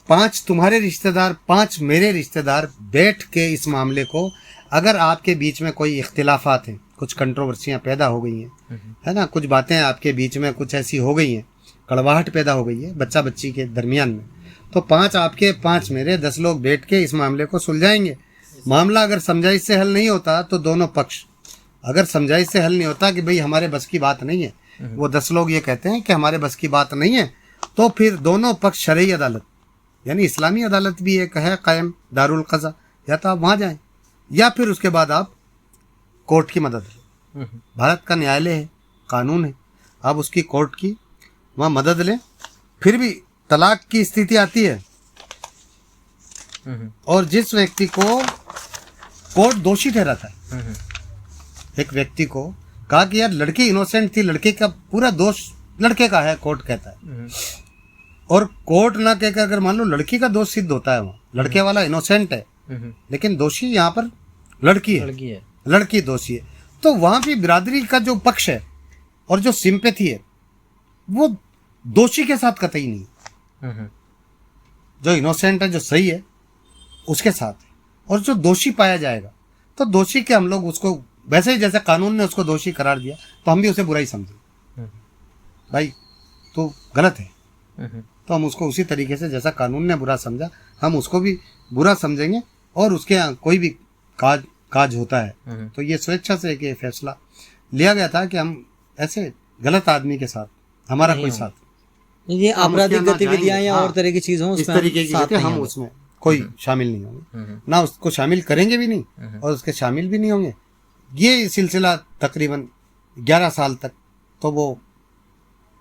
5 तुम्हारे रिश्तेदार, 5 मेरे रिश्तेदार बैठ के इस मामले को, अगर आपके बीच में कोई इख्तिलाफात हैं, कुछ कंट्रोवर्सियां पैदा हो गई हैं, है ना, कुछ बातें आपके बीच में कुछ ऐसी हो गई हैं, कड़वाहट पैदा हो गई है बच्चा बच्ची के दरमियान में, तो 5 आपके 5 मेरे 10 लोग बैठ के इस मामले को सुलझाएंगे। मामला अगर समझाइश से हल नहीं होता तो दोनों पक्ष, अगर समझाइश से हल नहीं होता कि भाई हमारे बस की बात नहीं है, वो 10 लोग ये कहते हैं कि हमारे बस की बात नहीं है, तो फिर दोनों पक्ष शरई अदालत, यानी इस्लामी अदालत भी एक है कायम, दारुल क़ज़ा, या तो आप वहाँ जाएं या फिर उसके बाद आप कोर्ट की मदद लें। भारत का न्यायालय है, कानून है, आप उसकी कोर्ट की वहाँ मदद लें। फिर भी तलाक की स्थिति आती है और जिस व्यक्ति को कोर्ट दोषी ठहराता है, एक व्यक्ति को कहा कि यार लड़की इनोसेंट थी, लड़के का पूरा दोष लड़के का है, कोर्ट कहता है, और कोर्ट ना कहकर अगर मान लो लड़की का दोष सिद्ध होता है, वहाँ लड़के वाला इनोसेंट है लेकिन दोषी यहाँ पर लड़की है, लड़की दोषी है, तो वहाँ भी बिरादरी का जो पक्ष है और जो सिंपैथी है वो दोषी के साथ कतई नहीं, जो इनोसेंट है, जो सही है, उसके साथ है। और जो दोषी पाया जाएगा तो दोषी के हम लोग उसको वैसे ही जैसे कानून ने उसको दोषी करार दिया तो हम भी उसे बुरा ही समझें, भाई तो गलत है, तो हम उसको उसी तरीके से जैसा कानून ने बुरा समझा हम उसको भी बुरा समझेंगे। और उसके यहाँ कोई भी काज होता है तो ये स्वेच्छा से एक फैसला लिया गया था कि हम ऐसे गलत आदमी के साथ हमारा कोई साथ, ये आपराधिक गतिविधियां या और तरह की चीजों इस तरीके की हम उसमें कोई शामिल नहीं होंगे, ना उसको शामिल करेंगे भी नहीं और उसके शामिल भी नहीं होंगे। ये सिलसिला तकरीबन 11 साल तक तो वो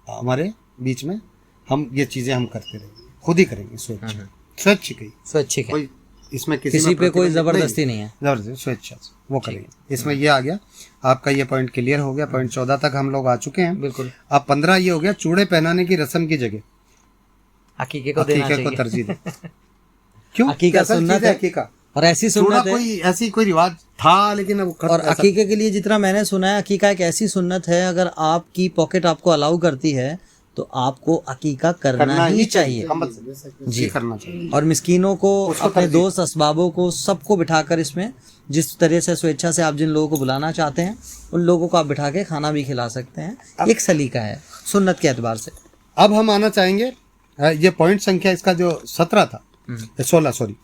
हमारे बीच में हम ये चीज़ें हम करते रहेंगे, खुद ही करेंगे स्वैच्छिक ही, स्वैच्छिक है, कोई इसमें किसी में पे कोई प्रतिबंध जबरदस्ती नहीं है। जबरदस्ती स्वेच्छा से वो करेंगे। इसमें ये आ गया, आपका ये पॉइंट क्लियर हो गया। पॉइंट 14 तक हम लोग आ चुके हैं। बिल्कुल। अब 15 ये हो गया, चूड़े पहनाने की रस्म की जगह अकीके को देना अकीके को चाहिए। तरजीह दे। क्यों? अकीका कैसा चीज़ सुन्नत है है अकीका? और ऐसी चूड़ा सुन्नत है। कोई ऐसी कोई रिवाज था लेकिन अब और अकीके के लिए जितना मैंने सुना है, अकीका एक ऐसी सुन्नत है, अगर आपकी पॉकेट आपको अलाउ करती है तो आपको अकीका करना ही चाहिए जी, करना चाहिए। और मिस्कीनों को, अपने दोस्त असबाबों को, सबको बिठाकर इसमें जिस तरह से स्वेच्छा से आप जिन लोगों को बुलाना चाहते हैं उन लोगों को आप बिठा के खाना भी खिला सकते हैं। एक सलीका है सुन्नत के एतबार से। अब हम आना चाहेंगे, ये पॉइंट संख्या इसका जो 17 था, 16 सॉरी,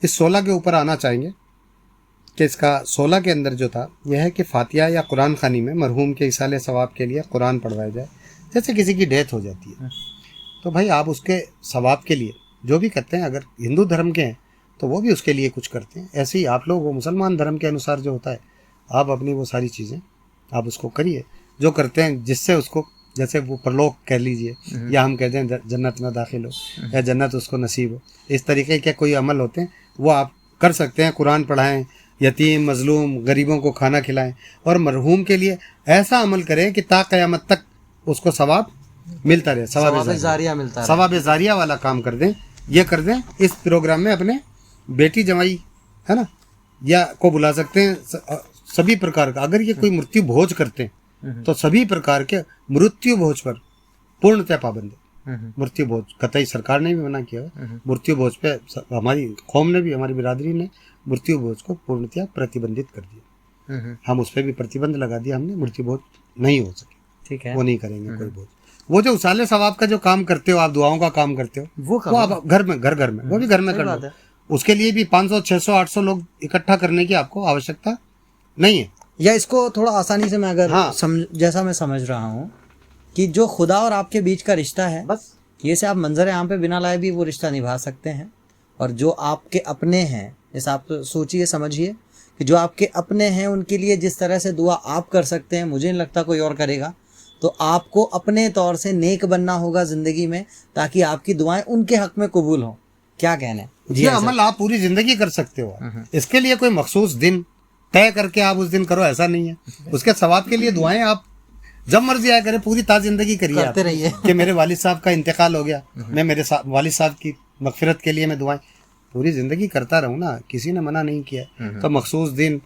इस 16 के ऊपर आना चाहेंगे कि इसका 16 के अंदर जो था यह है कि फातिहा या कुरान खानी में मरहूम के इसाले सवाब के लिए कुरान पढ़वाया जाए। जैसे किसी की डेथ हो जाती है तो भाई आप उसके सवाब के लिए जो भी करते हैं, अगर हिंदू धर्म के हैं तो वो भी उसके लिए कुछ करते हैं, ऐसे ही आप लोग वो मुसलमान धर्म के अनुसार जो होता है आप अपनी वो सारी चीज़ें आप उसको करिए जो करते हैं, जिससे उसको जैसे वो परलोक कह लीजिए या हम कहते हैं जन्नत में दाखिल हो या जन्नत उसको नसीब हो, इस तरीके के कोई अमल होते हैं वो आप कर सकते हैं। कुरान पढ़ाएं, यतीम मजलूम गरीबों को खाना खिलाएं और मरहूम के लिए ऐसा अमल करें कि ता क़यामत तक उसको सवाब मिलता रहे, सवाब जारिया मिलता है, सवाब जारिया वाला काम कर दें। ये कर दें। इस प्रोग्राम में अपने बेटी जमाई है ना या को बुला सकते हैं। सभी प्रकार का, अगर ये कोई मृत्यु भोज करते हैं तो सभी प्रकार के मृत्यु भोज पर पूर्णतः पाबंदी। मृत्यु भोज कतई सरकार ने भी मना किया है। मृत्यु भोज पे हमारी कौम ने भी, हमारी बिरादरी ने मृत्यु भोज को पूर्णतः प्रतिबंधित कर दिया। हम उस पर भी प्रतिबंध लगा दिया हमने, मृत्यु भोज नहीं हो सके, ठीक है, वो नहीं करेंगे कोई भोज। वो जो उसाले सवाब का जो काम करते हो आप, दुआओं का काम करते हो, वो आप घर में वो भी घर में कर लो। उसके लिए भी 500 600 800 लोग इकट्ठा करने की आपको आवश्यकता नहीं है। या इसको थोड़ा आसानी से मैं अगर जैसा मैं समझ रहा हूँ कि जो खुदा और आपके बीच का रिश्ता है, बस ये से आप मंजर आम पे बिना लाए भी वो रिश्ता निभा सकते हैं। और जो आपके अपने हैं, जैसे आप सोचिए समझिए कि जो आपके अपने हैं उनके लिए जिस तरह से दुआ आप कर सकते हैं, मुझे नहीं लगता कोई और करेगा। तो आपको अपने तौर से नेक बनना होगा ज़िंदगी में, ताकि आपकी दुआएं उनके हक में कबूल हों। क्या कहना है? ये अमल आप पूरी जिंदगी कर सकते हो। इसके लिए कोई मखसूस दिन तय करके आप उस दिन करो ऐसा नहीं है। उसके सवाब के लिए दुआएं आप जब मर्जी आया करें, पूरी ताज़ जिंदगी करिए, करते रहिए। कि मेरे वालिद साहब का इंतकाल हो गया, मैं मेरे वालिद साहब की मगफिरत के लिए मैं दुआएं पूरी ज़िंदगी करता रहूँ ना, किसी ने मना नहीं किया। तो मखसूस दिन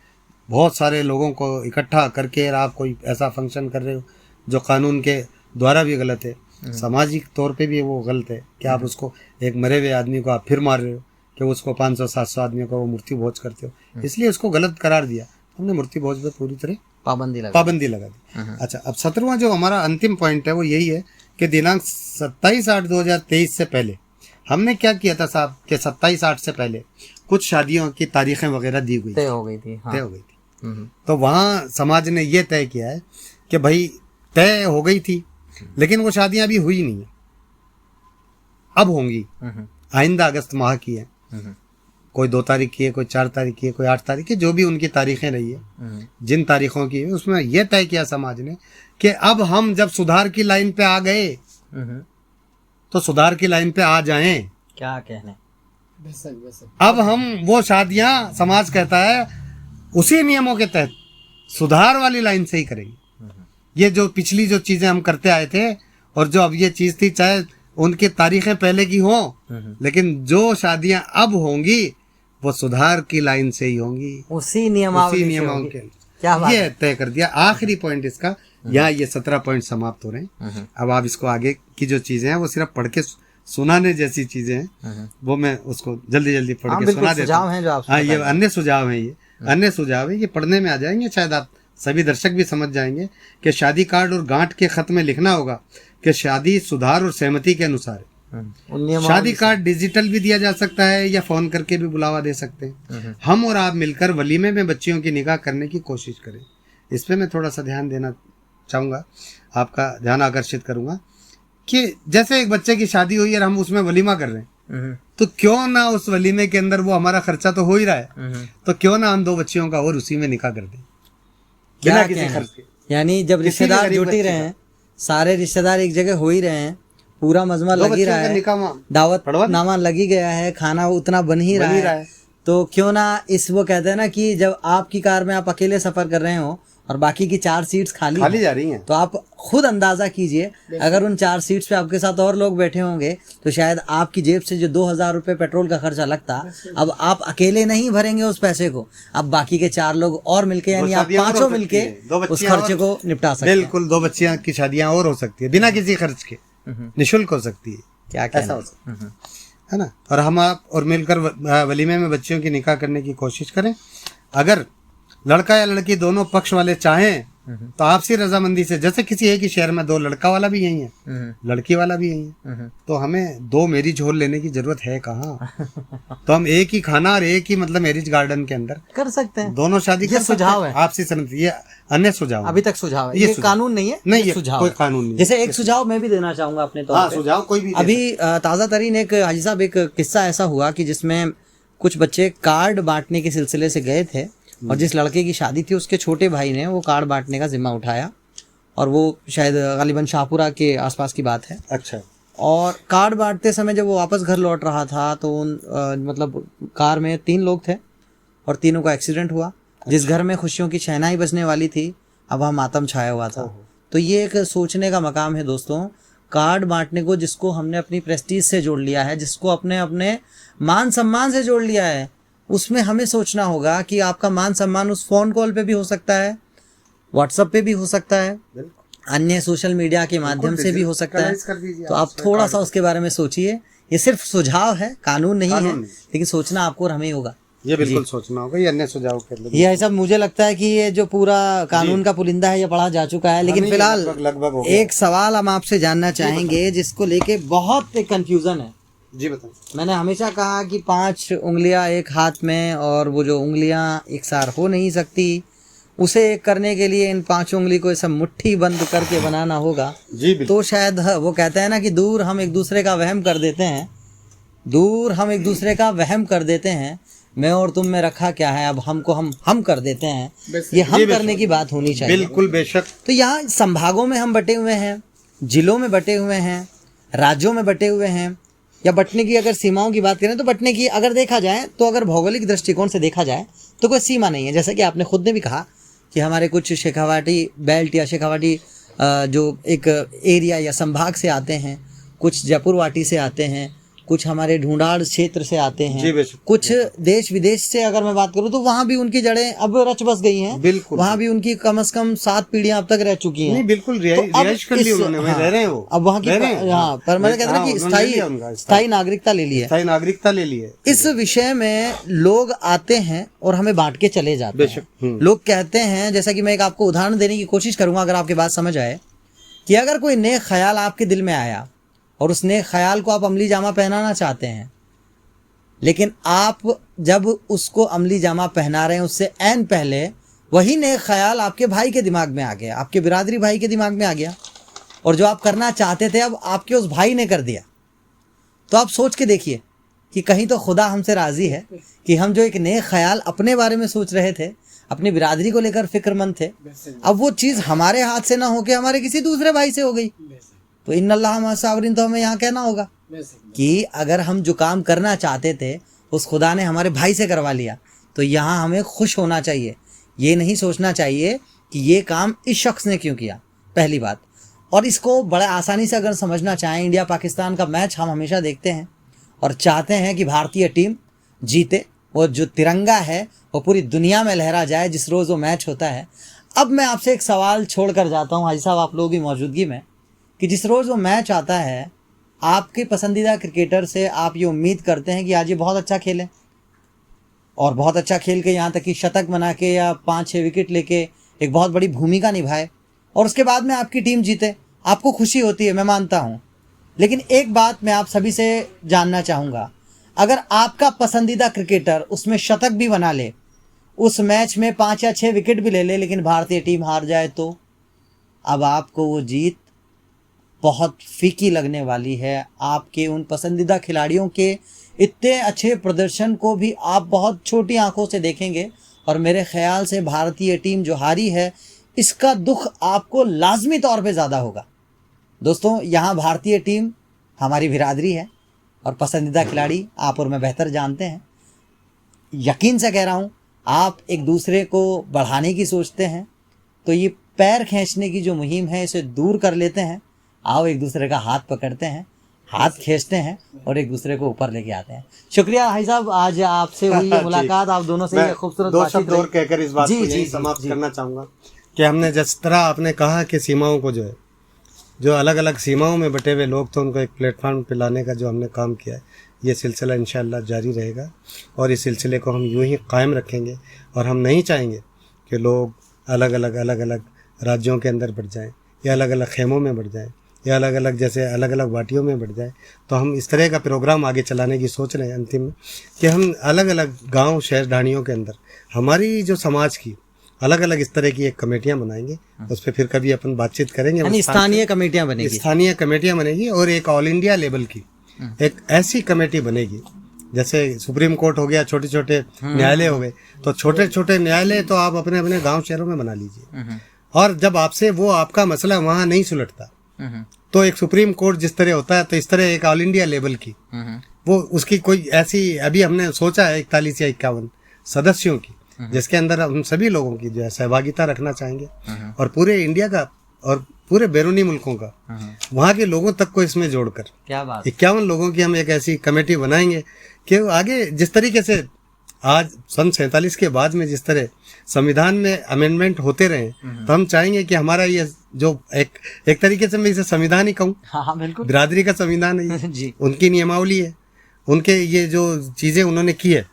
बहुत सारे लोगों को इकट्ठा करके आप कोई ऐसा फंक्शन कर रहे हो जो कानून के द्वारा भी गलत है, सामाजिक तौर पे भी वो गलत है कि आप उसको एक मरे हुए आदमी को आप फिर मार रहे हो, कि उसको 500-700 आदमियों को वो मृत्यु भोज करते हो, इसलिए उसको गलत करार दिया। हमने मृत्यु भोज पे पूरी तरह पाबंदी लगा दी। अच्छा, अब 17वां जो हमारा अंतिम पॉइंट है वो यही है कि दिनांक 27/8/2023 से पहले हमने क्या किया था साहब, कि 27/8 से पहले कुछ शादियों की तारीखें वगैरह दी गई, तय हो गई थी। तो वहाँ समाज ने ये तय किया है कि भाई तय हो गई थी लेकिन वो शादियां अभी हुई नहीं है, अब होंगी। आइंदा अगस्त माह की है, कोई 2 तारीख की है, कोई 4 तारीख की है, कोई 8 तारीख की, जो भी उनकी तारीखें रही है, जिन तारीखों की है उसमें यह तय किया समाज ने कि अब हम जब सुधार की लाइन पे आ गए तो सुधार की लाइन पे आ जाएं। क्या कहने, अब हम वो शादियां समाज कहता है उसी नियमों के तहत सुधार वाली लाइन से ही करेंगे। ये जो पिछली जो चीजें हम करते आए थे और जो अब ये चीज थी, चाहे उनकी तारीखें पहले की हों, लेकिन जो शादियां अब होंगी वो सुधार की लाइन से ही होंगी, उसी नियमों के। ये तय कर दिया। आखिरी पॉइंट इसका, यहाँ ये 17 पॉइंट समाप्त हो रहे हैं। अब आप इसको आगे की जो चीजें हैं वो सिर्फ पढ़ के सुनाने जैसी चीजें हैं, वो मैं उसको जल्दी जल्दी पढ़ के सुना देता हूँ। हाँ, ये अन्य सुझाव है, ये अन्य सुझाव है, ये पढ़ने में आ जाएंगे, शायद आप सभी दर्शक भी समझ जाएंगे कि शादी कार्ड और गांठ के खत में लिखना होगा कि शादी सुधार और सहमति के अनुसार है। शादी कार्ड डिजिटल भी दिया जा सकता है या फोन करके भी बुलावा दे सकते हैं। हम और आप मिलकर वलीमे में बच्चियों की निकाह करने की कोशिश करें। इस पे मैं थोड़ा सा ध्यान देना चाहूँगा, आपका ध्यान आकर्षित करूँगा कि जैसे एक बच्चे की शादी हुई और हम उसमें वलीमा कर रहे हैं, तो क्यों ना उस वलीमे के अंदर वो हमारा खर्चा तो हो ही रहा है, तो क्यों ना हम 2 बच्चियों का और उसी में निकाह कर दें बिना किसी खर्च के। यानी जब रिश्तेदार जुट ही रहे हैं, सारे रिश्तेदार एक जगह हो ही रहे हैं, पूरा मजमा लग ही रहा है, दावत नामा लग ही गया है, खाना उतना बन ही रहा है, तो क्यों ना इस वो कहते हैं ना कि जब आपकी कार में आप अकेले सफर कर रहे हो और बाकी की 4 सीट्स खाली जा रही हैं, तो आप खुद अंदाजा कीजिए अगर उन 4 सीट्स पे आपके साथ और लोग बैठे होंगे तो शायद आपकी जेब से जो 2000 रुपये पेट्रोल का खर्चा लगता, अब आप अकेले नहीं भरेंगे उस पैसे को, अब बाकी के 4 लोग और मिलके यानी आप 5 मिलके उस खर्चे को निपटा सकते हैं। बिल्कुल, 2 बच्चियां की शादियां और हो सकती है बिना किसी खर्च के, निःशुल्क हो सकती है, क्या ऐसा हो सकता है ना। और हम आप और मिलकर वलीमे में बच्चियों की निकाह करने की कोशिश करें। अगर लड़का या लड़की दोनों पक्ष वाले चाहें तो आपसी रजामंदी से, जैसे किसी एक ही शहर में 2 लड़का वाला भी यही है, लड़की वाला भी यही है, तो हमें 2 मैरिज हॉल लेने की जरूरत है कहाँ। तो हम एक ही खाना और एक ही मतलब मैरिज गार्डन के अंदर कर सकते हैं, दोनों शादी कर सुझाव है, आपसी सहमति। ये अन्य सुझाव अभी तक सुझाव है, ये कानून नहीं है, नहीं, ये सुझाव कोई कानून नहीं। जैसे एक सुझाव मैं भी देना चाहूंगा अपने तौर पे, सुझाव कोई भी अभी ताज़ा तरीन एक हाजी साहब एक किस्सा ऐसा हुआ कि जिसमें कुछ बच्चे कार्ड बांटने के सिलसिले से गए थे और जिस लड़के की शादी थी उसके छोटे भाई ने वो कार्ड बांटने का जिम्मा उठाया, और वो शायद गालिबन शाहपुरा के आसपास की बात है। अच्छा। और कार्ड बांटते समय जब वो वापस घर लौट रहा था तो मतलब कार में 3 लोग थे और तीनों का एक्सीडेंट हुआ। जिस घर में खुशियों की शहनाई बजने वाली थी अब वहाँ मातम छाया हुआ था। तो ये एक सोचने का मकाम है दोस्तों, कार्ड बांटने को जिसको हमने अपनी प्रेस्टीज से जोड़ लिया है, जिसको अपने अपने मान सम्मान से जोड़ लिया है, उसमें हमें सोचना होगा कि आपका मान सम्मान उस फ़ोन कॉल पे भी हो सकता है, व्हाट्सएप पे भी हो सकता है, अन्य सोशल मीडिया के माध्यम से भी हो सकता है। तो आप थोड़ा सा उसके बारे में सोचिए। ये सिर्फ सुझाव है, कानून नहीं है, लेकिन सोचना आपको और हमें होगा। ये बिल्कुल सोचना होगा, ये अन्य सुझाव कर ले। ये सब मुझे लगता है कि ये जो पूरा कानून का पुलिंदा है ये पढ़ा जा चुका है, लेकिन फिलहाल लगभग एक सवाल हम आपसे जानना चाहेंगे जिसको लेके बहुत कंफ्यूजन है। जी बताएं। मैंने हमेशा कहा कि 5 उंगलियां एक हाथ में, और वो जो उंगलियां एक सार हो नहीं सकती, उसे एक करने के लिए इन 5 उंगली को ऐसा मुट्ठी बंद करके बनाना होगा। जी तो शायद वो कहते हैं ना कि दूर हम एक दूसरे का वहम कर देते हैं, दूर हम एक दूसरे का वहम कर देते हैं, मैं और तुम में रखा क्या है, अब हमको हम कर देते हैं, ये हम करने की बात होनी चाहिए। बिल्कुल बेशक। तो यहाँ संभागों में हम बटे हुए हैं, जिलों में बटे हुए हैं, राज्यों में बटे हुए हैं, या बटने की अगर सीमाओं की बात करें तो बटने की अगर देखा जाए तो अगर भौगोलिक दृष्टिकोण से देखा जाए तो कोई सीमा नहीं है। जैसा कि आपने खुद ने भी कहा कि हमारे कुछ शेखावाटी बेल्ट या शेखावाटी जो एक एरिया या संभाग से आते हैं, कुछ जयपुर वाटी से आते हैं, कुछ हमारे ढूंढाड़ क्षेत्र से आते हैं, कुछ देश विदेश से अगर मैं बात करूं तो वहां भी उनकी जड़ें अब रच बस गई हैं। बिल्कुल, वहां भी उनकी कम से कम 7 पीढ़ियां अब तक रह चुकी हैं। नहीं बिल्कुल रिहाइश कर ली उन्होंने, वहीं रह रहे हैं वो। अब वहां की पर मैं कहता हूं कि स्थायी नागरिकता ले ली है, स्थायी नागरिकता ले ली है। इस विषय में लोग आते हैं और हमें बांट के चले जाते हैं। लोग कहते हैं, जैसा कि मैं एक आपको उदाहरण देने की कोशिश करूंगा अगर आपकी बात समझ आए, कि अगर कोई नेक ख्याल आपके दिल में आया और उस नेक ख्याल को आप अमली जामा पहनाना चाहते हैं, लेकिन आप जब उसको अमली जामा पहना रहे हैं उससे ऐन पहले वही नेक ख्याल आपके भाई के दिमाग में आ गया, आपके बिरादरी भाई के दिमाग में आ गया, और जो आप करना चाहते थे अब आपके उस भाई ने कर दिया, तो आप सोच के देखिए कि कहीं तो खुदा हमसे राज़ी है कि हम जो एक नेक ख्याल अपने बारे में सोच रहे थे, अपनी बिरादरी को लेकर फिक्रमंद थे, अब वो चीज़ हमारे हाथ से ना होके हमारे किसी दूसरे भाई से हो गई। तो इन्नल्लाह मअस साबिरीन तो हमें यहाँ कहना होगा कि अगर हम जो काम करना चाहते थे उस खुदा ने हमारे भाई से करवा लिया, तो यहाँ हमें खुश होना चाहिए। ये नहीं सोचना चाहिए कि ये काम इस शख्स ने क्यों किया, पहली बात। और इसको बड़े आसानी से अगर समझना चाहें, इंडिया पाकिस्तान का मैच हम हमेशा देखते हैं और चाहते हैं कि भारतीय टीम जीते, वो जो तिरंगा है वो पूरी दुनिया में लहरा जाए जिस रोज़ वो मैच होता है। अब मैं आपसे एक सवाल छोड़ कर जाता हूँ हाजी साहब आप लोगों की मौजूदगी में, कि जिस रोज़ वो मैच आता है आपके पसंदीदा क्रिकेटर से आप ये उम्मीद करते हैं कि आज ये बहुत अच्छा खेलें और बहुत अच्छा खेल के यहाँ तक कि शतक बना के या 5-6 विकेट लेके एक बहुत बड़ी भूमिका निभाए और उसके बाद में आपकी टीम जीते, आपको खुशी होती है, मैं मानता हूँ। लेकिन एक बात मैं आप सभी से जानना चाहूँगा, अगर आपका पसंदीदा क्रिकेटर उसमें शतक भी बना ले, उस मैच में 5 या 6 विकेट भी ले ले, लेकिन भारतीय टीम हार जाए, तो अब आपको वो जीत बहुत फीकी लगने वाली है। आपके उन पसंदीदा खिलाड़ियों के इतने अच्छे प्रदर्शन को भी आप बहुत छोटी आंखों से देखेंगे और मेरे ख्याल से भारतीय टीम जो हारी है इसका दुख आपको लाजमी तौर पे ज़्यादा होगा। दोस्तों, यहाँ भारतीय टीम हमारी बिरादरी है और पसंदीदा खिलाड़ी आप और मैं बेहतर जानते हैं। यकीन से कह रहा हूँ, आप एक दूसरे को बढ़ाने की सोचते हैं तो ये पैर खींचने की जो मुहिम है इसे दूर कर लेते हैं। आओ एक दूसरे का हाथ पकड़ते हैं, हाथ खींचते हैं और एक दूसरे को ऊपर लेके आते हैं। शुक्रिया भाई साहब, आज आपसे हुई ये मुलाकात, आप दोनों से ये खूबसूरत दो बातचीत शब्द और रही। कहकर इस बात को यही समाप्त करना चाहूँगा कि हमने जिस तरह आपने कहा कि सीमाओं को जो है, जो अलग अलग सीमाओं में बटे हुए लोग थे उनको एक प्लेटफॉर्म पे लाने का जो हमने काम किया है, ये सिलसिला इंशाअल्लाह जारी रहेगा और इस सिलसिले को हम यूं ही कायम रखेंगे। और हम नहीं चाहेंगे कि लोग अलग अलग राज्यों के अंदर बढ़ जाएं या अलग अलग खेमों में बढ़ जाएं या अलग अलग वाटियों में बढ़ जाएं। तो हम इस तरह का प्रोग्राम आगे चलाने की सोच रहे हैं अंतिम में कि हम अलग अलग गाँव शहर ढाणियों के अंदर हमारी जो समाज की अलग अलग इस तरह की एक कमेटियां बनाएंगे, उस पर फिर कभी अपन बातचीत करेंगे। यानी स्थानीय कमेटियां बनेगी, स्थानीय कमेटियां बनेगी और एक ऑल इंडिया लेवल की एक ऐसी कमेटी बनेगी। जैसे सुप्रीम कोर्ट हो गया, छोटे छोटे न्यायालय हो गए, तो छोटे छोटे न्यायालय तो आप अपने अपने गांव शहरों में बना लीजिए। और जब आपसे वो आपका मसला वहां नहीं सुलझता तो एक सुप्रीम कोर्ट जिस तरह होता है, तो इस तरह एक ऑल इंडिया लेवल की वो उसकी कोई ऐसी, अभी हमने सोचा है 41 या 51 सदस्यों की, जिसके अंदर हम सभी लोगों की जो है सहभागिता रखना चाहेंगे और पूरे इंडिया का और पूरे बैरूनी मुल्कों का वहाँ के लोगों तक को इसमें जोड़कर क्या बात, 51 लोगों की हम एक ऐसी कमेटी बनाएंगे कि आगे जिस तरीके से आज सन 47 के बाद में जिस तरह संविधान में अमेंडमेंट होते रहे, तो हम चाहेंगे कि हमारा ये जो एक तरीके से मैं इसे संविधान ही कहूँ, हाँ बिल्कुल, बिरादरी का संविधान है जी, उनकी नियमावली है, उनके ये जो चीज़ें उन्होंने की है,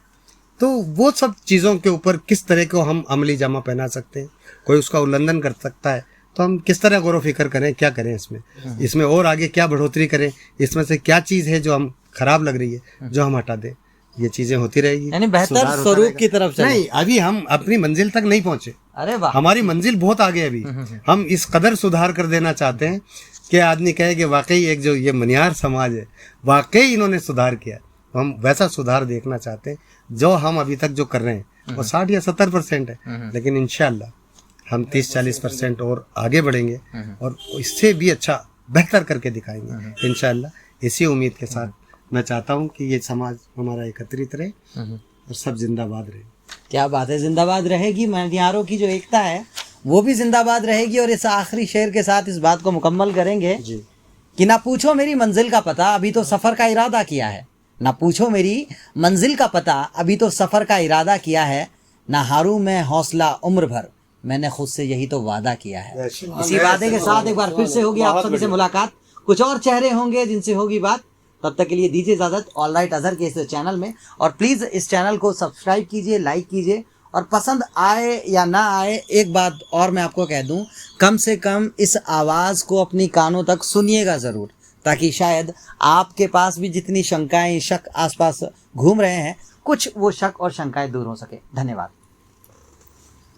तो वो सब चीज़ों के ऊपर किस तरह को हम अमली जामा पहना सकते हैं। कोई उसका उल्लंघन कर सकता है तो हम किस तरह गौर फिक्र करें, क्या करें इसमें और आगे क्या बढ़ोतरी करें, इसमें से क्या चीज़ है जो हम खराब लग रही है जो हम हटा दें। ये चीजें होती रहेगी, यानी बेहतर स्वरूप की तरफ चले। नहीं, अभी हम अपनी मंजिल तक नहीं पहुंचे। अरे वाह, हमारी मंजिल बहुत आगे है अभी। हम इस कदर सुधार कर देना चाहते हैं कि आदमी कहे कि वाकई एक जो ये मनियार समाज है वाकई इन्होंने सुधार किया। हम वैसा सुधार देखना चाहते हैं जो हम अभी तक जो कर रहे हैं वो 60 या 70% है, लेकिन इंशाअल्लाह हम 30-40% और आगे बढ़ेंगे और इससे भी अच्छा बेहतर करके दिखाएंगे इंशाअल्लाह। इसी उम्मीद के साथ मैं चाहता हूँ कि ये समाज हमारा एकत्रित रहे और सब जिंदाबाद रहे। क्या बात है, जिंदाबाद रहेगी। मनियारों की जो एकता है वो भी जिंदाबाद रहेगी। और इस आखिरी शेर के साथ इस बात को मुकम्मल करेंगे जी कि ना पूछो मेरी मंजिल का पता, अभी तो सफ़र का इरादा किया है। ना पूछो मेरी मंजिल का पता, अभी तो सफ़र का इरादा किया है। ना हारूं मैं हौसला उम्र भर, मैंने खुद से यही तो वादा किया है। इसी वादे के साथ एक बार फिर से होगी आप सभी से मुलाकात, कुछ और चेहरे होंगे जिनसे होगी बात। तब तक के लिए दीजिए इजाज़त ऑल राइट अजहर के इस चैनल में। और प्लीज़ इस चैनल को सब्सक्राइब कीजिए, लाइक कीजिए और पसंद आए या ना आए, एक बात और मैं आपको कह दूं, कम से कम इस आवाज़ को अपनी कानों तक सुनिएगा ज़रूर, ताकि शायद आपके पास भी जितनी शंकाएं शक आसपास घूम रहे हैं, कुछ वो शक और शंकाएं दूर हो सके। धन्यवाद।